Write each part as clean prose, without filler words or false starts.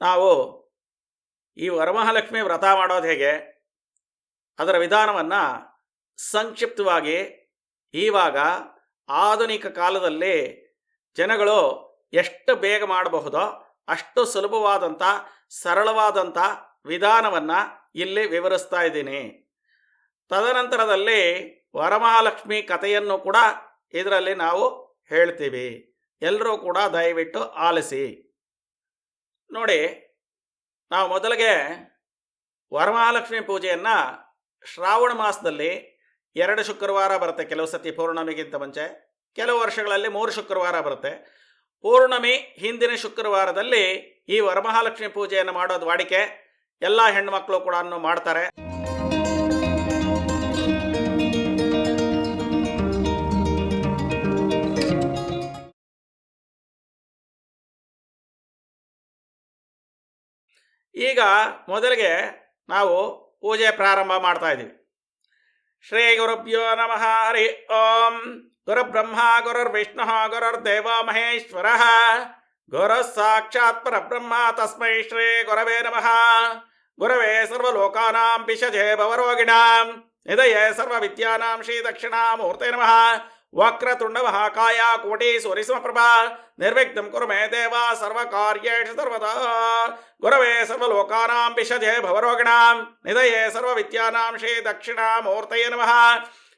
ನಾವು ಈ ವರಮಹಾಲಕ್ಷ್ಮಿ ವ್ರತ ಮಾಡೋದು ಹೇಗೆ, ಅದರ ವಿಧಾನವನ್ನು ಸಂಕ್ಷಿಪ್ತವಾಗಿ ಇವಾಗ ಆಧುನಿಕ ಕಾಲದಲ್ಲಿ ಜನಗಳು ಎಷ್ಟು ಬೇಗ ಮಾಡಬಹುದೋ ಅಷ್ಟು ಸುಲಭವಾದಂಥ ಸರಳವಾದಂಥ ವಿಧಾನವನ್ನು ಇಲ್ಲಿ ವಿವರಿಸ್ತಾ ಇದ್ದೀನಿ. ತದನಂತರದಲ್ಲಿ ವರಮಹಾಲಕ್ಷ್ಮಿ ಕಥೆಯನ್ನು ಕೂಡ ಇದರಲ್ಲಿ ನಾವು ಹೇಳ್ತೀವಿ. ಎಲ್ಲರೂ ಕೂಡ ದಯವಿಟ್ಟು ಆಲಿಸಿ. ನೋಡಿ, ನಾವು ಮೊದಲಿಗೆ ವರಮಹಾಲಕ್ಷ್ಮಿ ಪೂಜೆಯನ್ನು ಶ್ರಾವಣ ಮಾಸದಲ್ಲಿ 2 ಶುಕ್ರವಾರ ಬರುತ್ತೆ. ಕೆಲವು ಸತಿ ಪೌರ್ಣಮಿಗಿಂತ ಮುಂಚೆ, ಕೆಲವು ವರ್ಷಗಳಲ್ಲಿ 3 ಶುಕ್ರವಾರ ಬರುತ್ತೆ. ಪೌರ್ಣಮಿ ಹಿಂದಿನ ಶುಕ್ರವಾರದಲ್ಲಿ ಈ ವರಮಹಾಲಕ್ಷ್ಮಿ ಪೂಜೆಯನ್ನು ಮಾಡೋದು ವಾಡಿಕೆ. ಎಲ್ಲ ಹೆಣ್ಮಕ್ಳು ಕೂಡ ಮಾಡ್ತಾರೆ. ಈಗ ಮೊದಲಿಗೆ ನಾವು ಪೂಜೆ ಪ್ರಾರಂಭ ಮಾಡ್ತಾ ಇದ್ದೀವಿ. ಶ್ರೀ ಗುರುಭ್ಯೋ ನಮಃ. ಹರಿ ಓಂ. ಗುರುಬ್ರಹ್ಮ ಗುರುರ್ವಿಷ್ಣು ಗುರುರ್ದೇವ ಮಹೇಶ್ವರ, ಗುರು ಸಾಕ್ಷಾತ್ ಪರಬ್ರಹ್ಮ, ತಸ್ಮೈ ಶ್ರೀ ಗುರವೇ ನಮಃ. ಗುರವೇ ಸರ್ವಲೋಕಾನಾಂ ಪಿಶಜೇ ಭವರೋಗಿಣಾಂ ನಿಧಯೇ ಸರ್ವವಿದ್ಯಾನಾಂ ಶ್ರೀ ದಕ್ಷಿಣಾಮೂರ್ತೆ ನಮಃ. ವಕ್ರತುಂಡ ಮಹಾಕಾಯ ಕೋಟಿ ಸೂರ್ಯಸಮಪ್ರಭಾ ನಿರ್ವಿಘ್ನಂ ಕುರು ಮೇ ದೇವ ಸರ್ವಕಾರ್ಯೇಷು ಸರ್ವದಾ. ಗುರವೇ ಸರ್ವಲೋಕಾನಾಂ ಪಿಶಜೇ ಭವರೋಗಿಣಾಂ ನಿಧಯೇ ಸರ್ವವಿದ್ಯಾನಾಂ ಶ್ರೀ ದಕ್ಷಿಣಾಮೂರ್ತಯೇ ನಮಃ.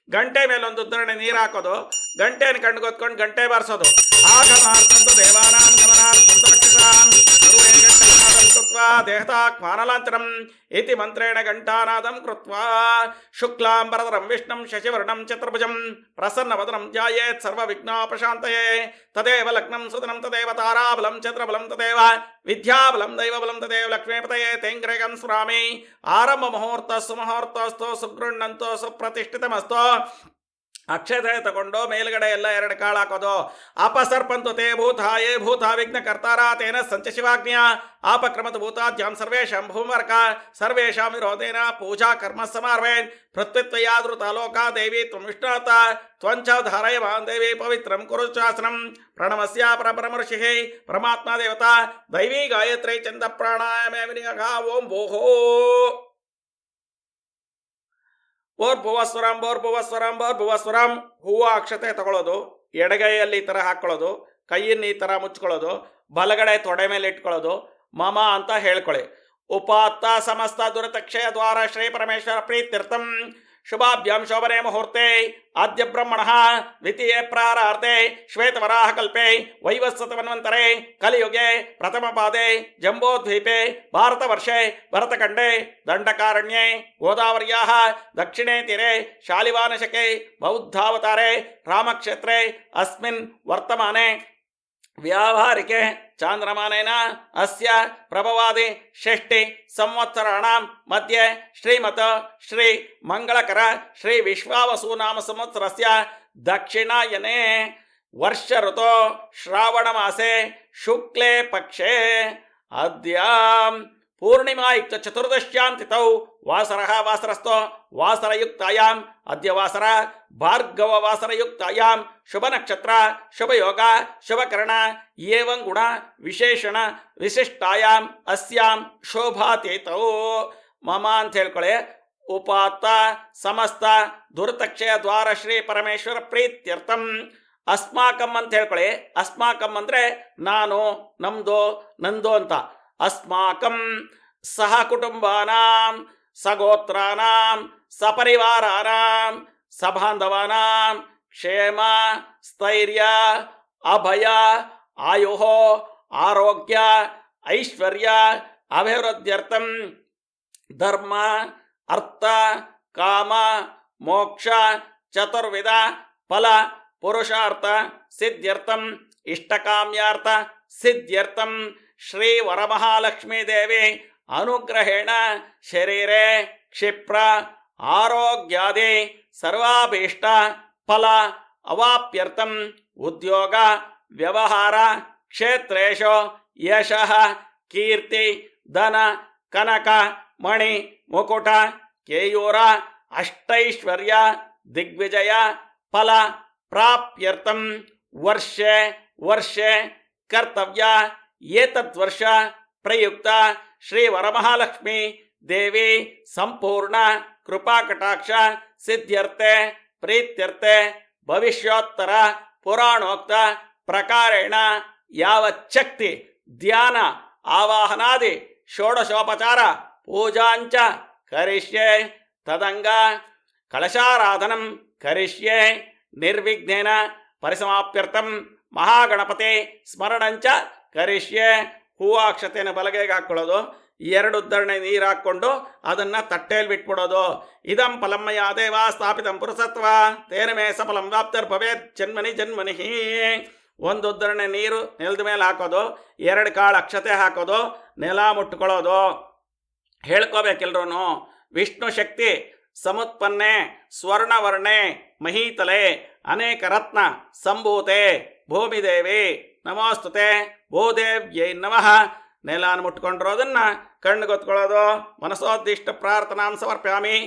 ಗಂಟೆ ಮೇಲೊಂದು ಉದ್ದರಣೆ ನೀರು ಹಾಕೋದು, ಗಂಟೆಯನ್ನು ಕಣ್ಗೊತ್ಕೊಂಡು ಗಂಟೆ ಬಾರಿಸೋದು. ಆಗಮಾರ್ಥಂತು ದೇವಾನಾಂ ಗಮನಾರ್ಥಂತು ರಕ್ಷಸಾಂ ಸರ್ವೇ ಗಂಟನಾದಂ ಕೃತ್ವಾ ದೇಹತಾಕ್ ಮಾನಲಾಂತರಂ ಇತಿ ಮಂತ್ರೇಣ ಗಂಟಾನಾದಂ ಕೃತ್ವಾ ಶುಕ್ಲಾಂಬರಧರಂ ವಿಷ್ಣುಂ ಶಶಿವರ್ಣಂ ಚತುರ್ಭುಜಂ ಪ್ರಸನ್ನವದನಂ ಧ್ಯಾಯೇತ್ ಸರ್ವವಿಘ್ನೋಪಶಾಂತಯೇ. ತದೇವ ಲಗ್ನಂ ಸುದನಂ ತದೇವ ತಾರಾಬಲಂ ಚಂದ್ರಬಲಂ ತದೇವ ವಿದ್ಯಾಬಲಂ ದೈವಬಲಂ ತದೇವ ಲಕ್ಷ್ಮೀಪತಯೇ ತೇಂಗ್ರೇಗಂ ಸ್ಮರಾಮಿ. ಆರಂಭ ಮುಹೂರ್ತಸ್ಸು ಮುಹೂರ್ತಸ್ತು ಸುಗೃಣ್ಣಂತೋ ಸುಪ್ರತಿಷ್ಠಿತಮಸ್ತು. ಅಕ್ಷತೆ ತಗೊಂಡು ಮೇಲ್ಗಡೆ ಎಲ್ಲ 2 ಕಾಳು ಹಾಕೋದು. ಅಪಸರ್ಪಂತು ತೇ ಭೂತಾಯೇ ಭೂತ ವಿಘ್ನ ಕರ್ತಾರ ತೇನ ಸಂಚ ಶಿವಾಜ್ಞ ಆಪಕ್ರಮತ ಭೂತಾದ್ಯಾಂ ಸರ್ವೇಷಾಂ ಭೂಮರ್ಕ ಸರ್ವೇಷಾಂ ವಿರೋಧೇನ ಪೂಜಾ ಕರ್ಮ ಸಮಾರ್ವೇನ್. ಪೃಥ್ವಿತ್ವಯಾದೃತ ಲೋಕಾ ದೇವಿ ತ್ವಂ ವಿಷ್ಣುತ ತ್ವಂಚ ಧಾರಯಮಾನ್ ದೇವಿ ಪವಿತ್ರಂ ಕುರು ಶಾಸನಂ. ಪ್ರಣಮಸ್ಯ ಪರಪರಮರ್ಷಿಃ ಪರಮಾತ್ಮ ದೇವತಾ ದೈವೀ ಗಾಯತ್ರಿ ಚಂದ ಪ್ರಾಣಾಯಾಮ ವಿನಿಯೋಗ. ಓಂ ಭೋಹೋ ಬೋರ್ಭುವಸ್ವರಂ ಬೋರ್ಭುವಸ್ವರಂ ಬೋರ್ಭುವಸ್ವರಂ. ಹೂವು ಅಕ್ಷತೆ ತಗೊಳ್ಳೋದು, ಎಡಗೈಯಲ್ಲಿ ಈ ಥರ ಹಾಕ್ಕೊಳ್ಳೋದು, ಕೈಯನ್ನು ಈ ಥರ ಮುಚ್ಕೊಳ್ಳೋದು, ಬಲಗಡೆ ತೊಡೆ ಮೇಲೆ ಇಟ್ಕೊಳ್ಳೋದು. ಮಮ ಅಂತ ಹೇಳ್ಕೊಳ್ಳಿ. ಉಪಾತ್ತ ಸಮಸ್ತ ದುರತಕ್ಷಯ ದ್ವಾರ ಶ್ರೀ ಪರಮೇಶ್ವರ ಪ್ರೀತ್ಯರ್ಥಂ ಶುಭಾಭ್ಯಾಂ ಶೋಭನೆ ಮುಹೂರ್ತೆ ಆದ್ಯ ಬ್ರಹ್ಮಣಃ ದ್ವಿತೀಯ ಪ್ರಾರಾರ್ಧೆ ಶ್ವೇತವರಾಹ ಕಲ್ಪೆ ವೈವಸ್ವತಮನ್ವಂತರೆ ಕಲಿಯುಗೆ ಪ್ರಥಮ ಪಾದೆ ಜಂಬೋದ್ವೀಪೆ ಭಾರತವರ್ಷೆ ಭರತಖಂಡೆ ದಂಡಕಾರಣ್ಯೆ ಗೋದಾವರ್ಯಾಃ ದಕ್ಷಿಣೇ ತೀರೆ ಶಾಲಿವಾನಶಕೆ ಬೌದ್ಧಾವತಾರೆ ರಾಮಕ್ಷೇತ್ರೆ ಅಸ್ಮಿನ್ ವರ್ತಮಾನೆ ವ್ಯಾವಹಾರಿಕೆ ಚಾಂದ್ರಮಾನೇನ ಅಸ್ಯ ಪ್ರಭವಾದಿ ಷಷ್ಠಿ ಸಂವತ್ಸರಾಣಾಂ ಮಧ್ಯೆ ಶ್ರೀಮತ ಶ್ರೀ ಮಂಗಳಕರ ಶ್ರೀ ವಿಶ್ವಾವಸು ನಾಮ ಸಂವತ್ಸರಸ್ಯ ದಕ್ಷಿಣಾಯನೆ ವರ್ಷ ಋತು ಶ್ರಾವಣ ಮಾಸೆ ಶುಕ್ಲೇ ಪಕ್ಷೆ ಅದ್ಯಾಂ ಪೂರ್ಣಿಮಾಯುಕ್ತ ಚತುರ್ದಶ್ಯಾಂ ತಿಥೌ ವಾಸರಃ ವಾಸರಸ್ಥೋ ವಾಸರಯುಕ್ತಾಯಾಂ ಅದ್ಯ ವಾಸರ ಭಾರ್ಗವ ವಾಸರಯುಕ್ತಾಯಾಂ ಶುಭ ನಕ್ಷತ್ರ ಶುಭಯೋಗ ಶುಭಕರಣ ಏವಂ ಗುಣ ವಿಶೇಷಣ ವಿಶಿಷ್ಟಾಯಾಂ ಅಸ್ಯಾಂ ಶೋಭಾತೀತೌ. ಮಮ ಅಂತ ಹೇಳ್ಕೊಳ್ಳಿ. ಉಪಾತ್ತ ಸಮಸ್ತ ದುರ್ತಕ್ಷಯ ದ್ವಾರ ಶ್ರೀ ಪರಮೇಶ್ವರ ಪ್ರೀತ್ಯರ್ಥಂ. ಅಸ್ಮಾಕಂ ಅಂತ ಹೇಳ್ಕೊಳ್ಳಿ. ಅಸ್ಮಾಕಂ ಅಂದರೆ ನಾನು, ನಮ್ದು, ನಂದು ಅಂತ. ಅಸ್ಮಾಕಂ ಸಹ ಕುಟುಂಬಾನಾಂ ಸಗೋತ್ರಾನಾಂ ಸಪರಿವಾರಾನಾಂ ಸಬಾಂಧವಾನಾಂ ಕ್ಷೇಮ ಸ್ಥೈರ್ಯ ಅಭಯ ಆಯು ಆರೋಗ್ಯ ಐಶ್ವರ್ಯ ಅಭಿವೃದ್ಧ್ಯರ್ಥಂ ಧರ್ಮ ಅರ್ಥ ಕಾಮ ಮೋಕ್ಷ ಚತುರ್ವಿಧ ಫಲ ಪುರುಷಾರ್ಥ ಸಿದ್ಧ್ಯರ್ಥಂ ಇಷ್ಟಕಾಮ್ಯಾರ್ಥ ಸಿದ್ಧ್ಯರ್ಥಂ ಶ್ರೀ ವರಮಹಾಲಕ್ಷ್ಮೀ ದೇವಿ ಅನುಗ್ರಹೇಣ ಶರೀರೆ ಕ್ಷಿಪ್ರ ಆರೋಗ್ಯಾದಿ ಸರ್ವಾಭೀಷ್ಟ ಫಲ ಅವಾಪ್ಯರ್ಥಂ ಉದ್ಯೋಗ ವ್ಯವಹಾರ ಕ್ಷೇತ್ರೇಶು ಯಶಃ ಕೀರ್ತಿ ಧನ ಕನಕ ಮಣಿ ಮುಕುಟ ಕೇಯೂರ ಅಷ್ಟೈಶ್ವರ್ಯ ದಿಗ್ವಿಜಯ ಫಲ ಪ್ರಾಪ್ಯರ್ಥಂ ವರ್ಷೆ ವರ್ಷೆ ಕರ್ತವ್ಯ ಏತದ್ವರ್ಷ ಪ್ರಯುಕ್ತ ಶ್ರೀ ವರಮಹಾಲಕ್ಷ್ಮಿ ದೇವಿ ಸಂಪೂರ್ಣ ಕೃಪಾ ಕಟಾಕ್ಷ ಸಿದ್ಧ್ಯರ್ಥೆ ಪ್ರೀತ್ಯರ್ಥೆ ಭವಿಷ್ಯೋತ್ತರ ಪುರಾಣೋಕ್ತ ಪ್ರಕಾರೇಣ ಯಾವಚ್ಛಕ್ತಿ ಧ್ಯಾನ ಆವಾಹನಾದಿ ಷೋಡಶೋಪಚಾರ ಪೂಜಾಂಚ ಕರಿಷ್ಯೆ ತದಂಗ ಕಳಶಾರಾಧನಂ ಕರಿಷ್ಯೆ ನಿರ್ವಿಘ್ನೇನ ಪರಿಸಮಾಪ್ಯರ್ಥಂ ಮಹಾಗಣಪತಿ ಸ್ಮರಣಂಚ ಕರಿಷ್ಯೆ. ಹೂವಾಕ್ಷತೆಯನ್ನು ಬಲಗೈಗೆ ಹಾಕ್ಕೊಳ್ಳೋದು, 2 ಉದ್ಧರಣೆ ನೀರು ಹಾಕ್ಕೊಂಡು ಅದನ್ನು ತಟ್ಟೆಯಲ್ಲಿ ಬಿಟ್ಬಿಡೋದು. ಇದಂ ಫಲಮ್ಮಯ ದೇವ ಸ್ಥಾಪಿತಂ ಪುರುಸತ್ವ ತೇನ ಮೇ ಸಫಲಂ ವಾಪ್ತಿರ್ಭವೇತ್ ಜನ್ಮನಿ ಜನ್ಮನಿ. 1 ಉದ್ಧರಣೆ ನೀರು ನೆಲದ ಮೇಲೆ ಹಾಕೋದು, 2 ಕಾಳು ಅಕ್ಷತೆ ಹಾಕೋದು, ನೆಲ ಮುಟ್ಕೊಳ್ಳೋದು. ಹೇಳ್ಕೋಬೇಕೆಲ್ರೂ. ವಿಷ್ಣು ಶಕ್ತಿ ಸಮುತ್ಪನ್ನೆ ಸ್ವರ್ಣವರ್ಣೆ ಮಹೀತಲೆ ಅನೇಕ ರತ್ನ ಸಂಭೂತೆ ಭೂಮಿದೇವಿ ನಮೋಸ್ತುತೆ ಭೂದೇವ್ಯೈ ನಮಃ. ನೆಲಾನ ಮುಟ್ಕೊಂಡಿರೋದನ್ನ ಕಣ್ಣಿಗೊತ್ಕೊಳ್ಳೋದು. ಮನಸೋದ್ದಿಷ್ಟ ಪ್ರಾರ್ಥನಾಂ ಸಮರ್ಪ್ಯಾಮಿ.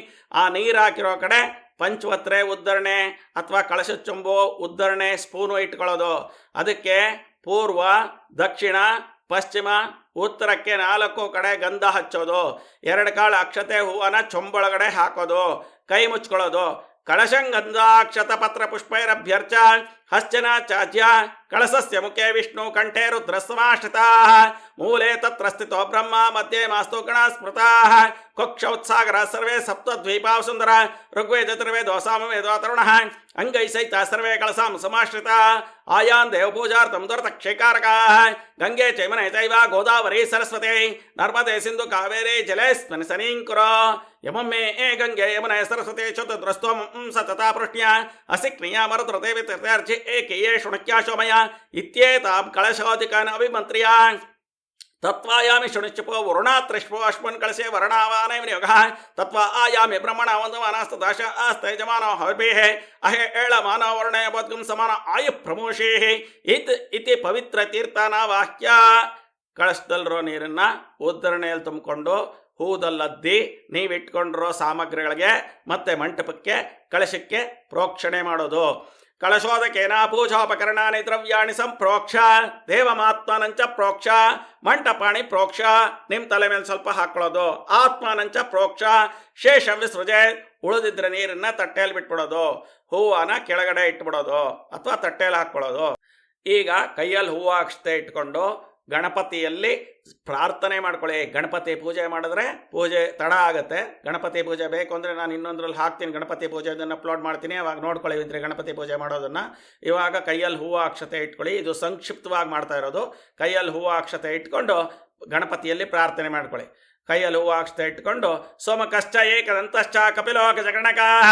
ಆ ನೀರು ಹಾಕಿರೋ ಕಡೆ ಪಂಚವತ್ರೆ ಉದ್ಧರಣೆ ಅಥವಾ ಕಳಶ ಚೊಂಬು ಉದ್ಧರಣೆ ಸ್ಪೂನು ಇಟ್ಕೊಳ್ಳೋದು. ಅದಕ್ಕೆ ಪೂರ್ವ ದಕ್ಷಿಣ ಪಶ್ಚಿಮ ಉತ್ತರಕ್ಕೆ 4 ಕಡೆ ಗಂಧ ಹಚ್ಚೋದು. 2 ಕಾಳು ಅಕ್ಷತೆ ಹೂವನ್ನ ಚೊಂಬೊಳಗಡೆ ಹಾಕೋದು. ಕೈ ಮುಚ್ಕೊಳ್ಳೋದು. ಕಳಶಂಗಂಧಾಕ್ಷತ ಪತ್ರ ಪುಷ್ಪೈರಭ್ಯರ್ಚ ಹಶ್ಚನ ಚಾಚ್ಯ ಕಳಸಸ್ಯ ಮುಖೇ ವಿಷ್ಣು ಕಂಠೇ ರುದ್ರಸ್ಸಮಾಶ್ರಿತಾ ಮೂಲೆ ತತ್ರ ಸ್ಥಿತೋ ಬ್ರಹ್ಮ ಮಧ್ಯೆ ಮಾಸ್ತು ಗಣ ಸ್ಮೃತಾ ಕೊಕ್ಷೌತ್ಸಾಗರ ಸರ್ವೇ ಸಪ್ತದ್ವೀಪಾ ಸುಂದರ ಋಗ್ವೇದ ಚತುರ್ವೇದೋ ಸಾಮವೇದೋ ತರುಣಃ ಅಂಗೈ ಸಹಿತ ಸರ್ವೇ ಕಳಸಾಂ ಸಮಾಶ್ರಿತಾ ಆಯಾನ್ ದೇವಪೂಜಾರ್ಥಂ ದುರತಕ್ಷೇಕಾರಕಾಃ ಗಂಗೆ ಚೈಮನೆ ಚೈವ ಗೋದಾವರಿ ಸರಸ್ವತಿ ನರ್ಮದೆ ಸಿಂಧು ಕಾವೇರಿ ಜಲೇಸ್ಮಿನ್ ಸನೀಂಕುರೋ ಯಮಮ್ಮೆ ಗಂಗೆ ಯಮುನೆ ಸರಸ್ವತಿ ಚತುರ್ದ್ರಸ್ತೋಂ ಸತತಾ ಪೃಷ್ಣ್ಯ ಅಸಿಕ್ನಿಯ ಮರುದ್ರದೇವಿ ತೀರ್ಥಾರ್ಚಿ ಏಕೆಯೇ ಶುಣಕ್ಯಾಶೋಮಯ ಇತ್ಯೇತಾಂ ಕಳಶೋದಿಕಾನ್ ಅಭಿಮಂತ್ರ್ಯ ತತ್ವಾಯಾಮಿ ಶುಣಿಶ್ಚಪೋ ವರುಣಾತ್ರಿಷ್ಪೋ ಅಶ್ಮನ್ ಕಳಶೆ ವರ್ಣಾವಾನೇ ವಿನಿಯೋಗ ತತ್ವ ಆಯಾಮಿ ಬ್ರಹ್ಮಣ ವಂದಮಾನಾಸ್ತ ದಾಶ ಆಸ್ತೈಜಮಾನೋ ಹವಿಭೇಃ ಅಹೇ ಏಳ ಮಾನವ ವರ್ಣೇ ಬೋದ್ಗಂ ಸಮಾನ ಆಯು ಪ್ರಮೋಷೇಃ ಇತಿ ಪವಿತ್ರ ತೀರ್ಥಾನ ವಾಕ್ಯ. ಕಳಶದಲ್ಲಿರೋ ನೀರನ್ನ ಉದ್ಧರಣೆಯಲ್ಲಿ ತುಂಬಿಕೊಂಡು ಹೂದಲ್ಲದ್ದಿ ನೀವಿಟ್ಕೊಂಡಿರೋ ಸಾಮಗ್ರಿಗಳಿಗೆ ಮತ್ತೆ ಮಂಟಪಕ್ಕೆ ಕಳಶಕ್ಕೆ ಪ್ರೋಕ್ಷಣೆ ಮಾಡೋದು. ಕಳಶೋದಕೇನ ಪೂಜೋಪಕರಣಾನಿ ದ್ರವ್ಯಾಣಿ ಸಂಪ್ರೋಕ್ಷ ದೇವಮಾತ್ಮನಂಚ ಪ್ರೋಕ್ಷ ಮಂಟಪಾಣಿ ಪ್ರೋಕ್ಷ. ನಿಮ್ಮ ತಲೆ ಮೇಲೆ ಸ್ವಲ್ಪ ಹಾಕೊಳ್ಳೋದು. ಆತ್ಮನಂಚ ಪ್ರೋಕ್ಷ ಶೇಷ ವಿಸೃಜೆ. ಉಳಿದಿದ್ರೆ ನೀರನ್ನ ತಟ್ಟೆಯಲ್ಲಿ ಬಿಟ್ಬಿಡೋದು. ಹೂವನ್ನ ಕೆಳಗಡೆ ಇಟ್ಬಿಡೋದು ಅಥವಾ ತಟ್ಟೆಯಲ್ಲಿ ಹಾಕ್ಕೊಳ್ಳೋದು. ಈಗ ಕೈಯಲ್ಲಿ ಹೂವು ಅಕ್ಷತೆ ಇಟ್ಕೊಂಡು ಗಣಪತಿಯಲ್ಲಿ ಪ್ರಾರ್ಥನೆ ಮಾಡ್ಕೊಳ್ಳಿ. ಗಣಪತಿ ಪೂಜೆ ಮಾಡಿದ್ರೆ ಪೂಜೆ ತಡ ಆಗುತ್ತೆ. ಗಣಪತಿ ಪೂಜೆ ಬೇಕು ಅಂದರೆ ನಾನು ಇನ್ನೊಂದರಲ್ಲಿ ಹಾಕ್ತೀನಿ, ಗಣಪತಿ ಪೂಜೆ ಅದನ್ನು ಅಪ್ಲೋಡ್ ಮಾಡ್ತೀನಿ, ಅವಾಗ ನೋಡ್ಕೊಳ್ಳಿ ಇದ್ರೆ ಗಣಪತಿ ಪೂಜೆ ಮಾಡೋದನ್ನು. ಇವಾಗ ಕೈಯಲ್ಲಿ ಹೂವು ಅಕ್ಷತೆ ಇಟ್ಕೊಳ್ಳಿ. ಇದು ಸಂಕ್ಷಿಪ್ತವಾಗಿ ಮಾಡ್ತಾ ಇರೋದು. ಕೈಯಲ್ಲಿ ಹೂವು ಅಕ್ಷತೆ ಇಟ್ಕೊಂಡು ಗಣಪತಿಯಲ್ಲಿ ಪ್ರಾರ್ಥನೆ ಮಾಡ್ಕೊಳ್ಳಿ. ಕೈಯಲ್ಲಿ ಹೂವು ಅಕ್ಷತೆ ಇಟ್ಕೊಂಡು ಸೋಮಕಶ್ಚ ಏಕದಂತಶ್ಚ ಕಪಿಲೋಕ ಜಗಣಕಾಃ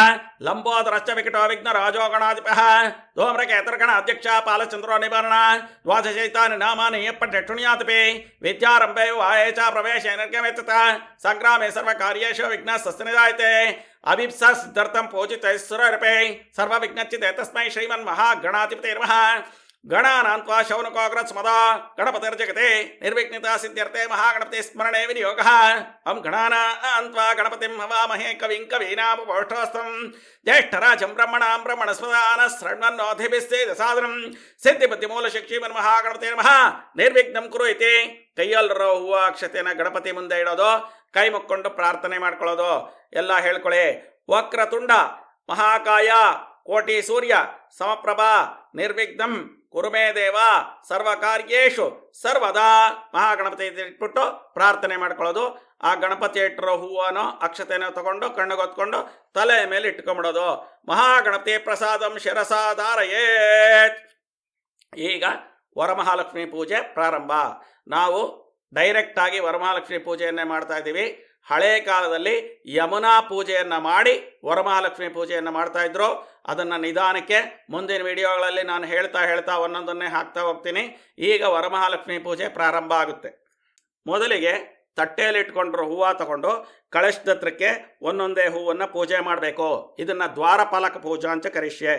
ಲಂಬೋದರಶ್ಚ ವಿಕಟೋ ವಿಘ್ನ ರಾಜೋ ಗಣಾಧಿಪಃ ಧೂಮ್ರಕೇತರ್ಗಣ ಅಧ್ಯಕ್ಷ ಪಾಲಚಂದ್ರೋ ನಿವಾರಣ ದ್ವಾದಶೈತಾನಿ ನಾಮಾನಿ ಪಠ್ಯಕ್ಷುಣ್ಯಾತಪಿ ವಿದ್ಯಾರಂಭೆ ವಾಯೇ ಚ ಪ್ರವೇಶೇ ನಿರ್ಗಮೇತ ಸಂಗ್ರಾಮೇ ಸರ್ವಕಾರ್ಯೇಷು ವಿಘ್ನಸ್ತಸ್ಯ ನಿಧಾಯತೆ ಅಭಿಪ್ಸಾ ಸಿದ್ಧಾರ್ಥಂ ಪೂಜಿತೈ ಸುರರ್ಪೇ ಸರ್ವವಿಘ್ನಚ್ಚಿತೆ ತಸ್ಮೈ ಶ್ರೀಮನ್ ಮಹಾಗಣಾಧಿಪತೇ ನಮಃ. ಗಣಾನಾಂತ್ವಾ ಶೌನಕೋಗ್ರ ಸ್ಮದ ಗಣಪತಿರ್ಜಗತೆ ನಿರ್ವಿಘ್ನಿತ ಸಿದ್ಧ್ಯರ್ಥೆ ಮಹಾಗಣಪತಿ ಸ್ಮರಣೆ ವಿನಿಯೋಗ. ಅಂ ಗಣಾನಾಂತ್ವಾ ಗಣಪತಿಂ ಹವಾಮಹೇ ಕವಿಂ ಕವೀನಾಮುಪೋಷ್ಠೋಸ್ತಂ ಜ್ಯೇಷ್ಠರಾಜಂ ಬ್ರಹ್ಮಣಾಂ ಬ್ರಹ್ಮಣಸ್ಪದಾನ ಶೃಣ್ವನ್ನೋಧಿಭಿಸ್ಸೇದ ಸಾಧನಂ ಸಿದ್ಧಿಪತಿ ಮೂಲ ಶಿಕ್ಷೀಮನ್ ಮಹಾಗಣಪತಿ ನಮಃ. ನಿರ್ವಿಘ್ನಂ ಕುರು ಇತಿ. ಕೈಯಲ್ಲಿರೋ ಹೂವು ಅಕ್ಷತೆಯನ್ನು ಗಣಪತಿ ಮುಂದೆ ಇಡೋದು. ಕೈ ಮುಕ್ಕೊಂಡು ಪ್ರಾರ್ಥನೆ ಮಾಡ್ಕೊಳ್ಳೋದು. ಎಲ್ಲ ಹೇಳ್ಕೊಳ್ಳಿ. ವಕ್ರತುಂಡ ಮಹಾಕಾಯ ಕೋಟಿ ಸೂರ್ಯ ಸಮಪ್ರಭಾ ನಿರ್ವಿಘ್ನಂ ಕುರುಮೇ ದೇವ ಸರ್ವಕಾರ್ಯೇಷು ಸರ್ವದಾ. ಮಹಾಗಣಪತಿ ಇಟ್ಬಿಟ್ಟು ಪ್ರಾರ್ಥನೆ ಮಾಡ್ಕೊಳ್ಳೋದು. ಆ ಗಣಪತಿ ಇಟ್ಟಿರೋ ಹೂವನೋ ಅಕ್ಷತೆನೋ ತಗೊಂಡು ಕಣ್ಣಿಗೊತ್ಕೊಂಡು ತಲೆ ಮೇಲೆ ಇಟ್ಕೊಂಬಿಡೋದು. ಮಹಾಗಣಪತಿ ಪ್ರಸಾದಂ ಶಿರಸಾಧಾರಯೇತ್. ಈಗ ವರಮಹಾಲಕ್ಷ್ಮಿ ಪೂಜೆ ಪ್ರಾರಂಭ. ನಾವು ಡೈರೆಕ್ಟಾಗಿ ವರಮಹಾಲಕ್ಷ್ಮಿ ಪೂಜೆಯನ್ನೇ ಮಾಡ್ತಾ ಇದ್ದೀವಿ. ಹಳೆ ಕಾಲದಲ್ಲಿ ಯಮುನಾ ಪೂಜೆಯನ್ನು ಮಾಡಿ ವರಮಹಾಲಕ್ಷ್ಮಿ ಪೂಜೆಯನ್ನು ಮಾಡ್ತಾ ಇದ್ರು. ಅದನ್ನು ನಿಧಾನಕ್ಕೆ ಮುಂದಿನ ವಿಡಿಯೋಗಳಲ್ಲಿ ನಾನು ಹೇಳ್ತಾ ಒಂದೊಂದನ್ನೇ ಹಾಕ್ತಾ ಹೋಗ್ತೀನಿ. ಈಗ ವರಮಹಾಲಕ್ಷ್ಮಿ ಪೂಜೆ ಪ್ರಾರಂಭ ಆಗುತ್ತೆ. ಮೊದಲಿಗೆ ತಟ್ಟೆಯಲ್ಲಿ ಇಟ್ಕೊಂಡ್ರು ಹೂವು ತಗೊಂಡು ಕಳಶದ ಹತ್ರಕ್ಕೆ ಒಂದೊಂದೇ ಹೂವನ್ನು ಪೂಜೆ ಮಾಡಬೇಕು. ಇದನ್ನು ದ್ವಾರಪಾಲಕ ಪೂಜಾ ಅಂತ ಕರಿಷ್ಯೆ.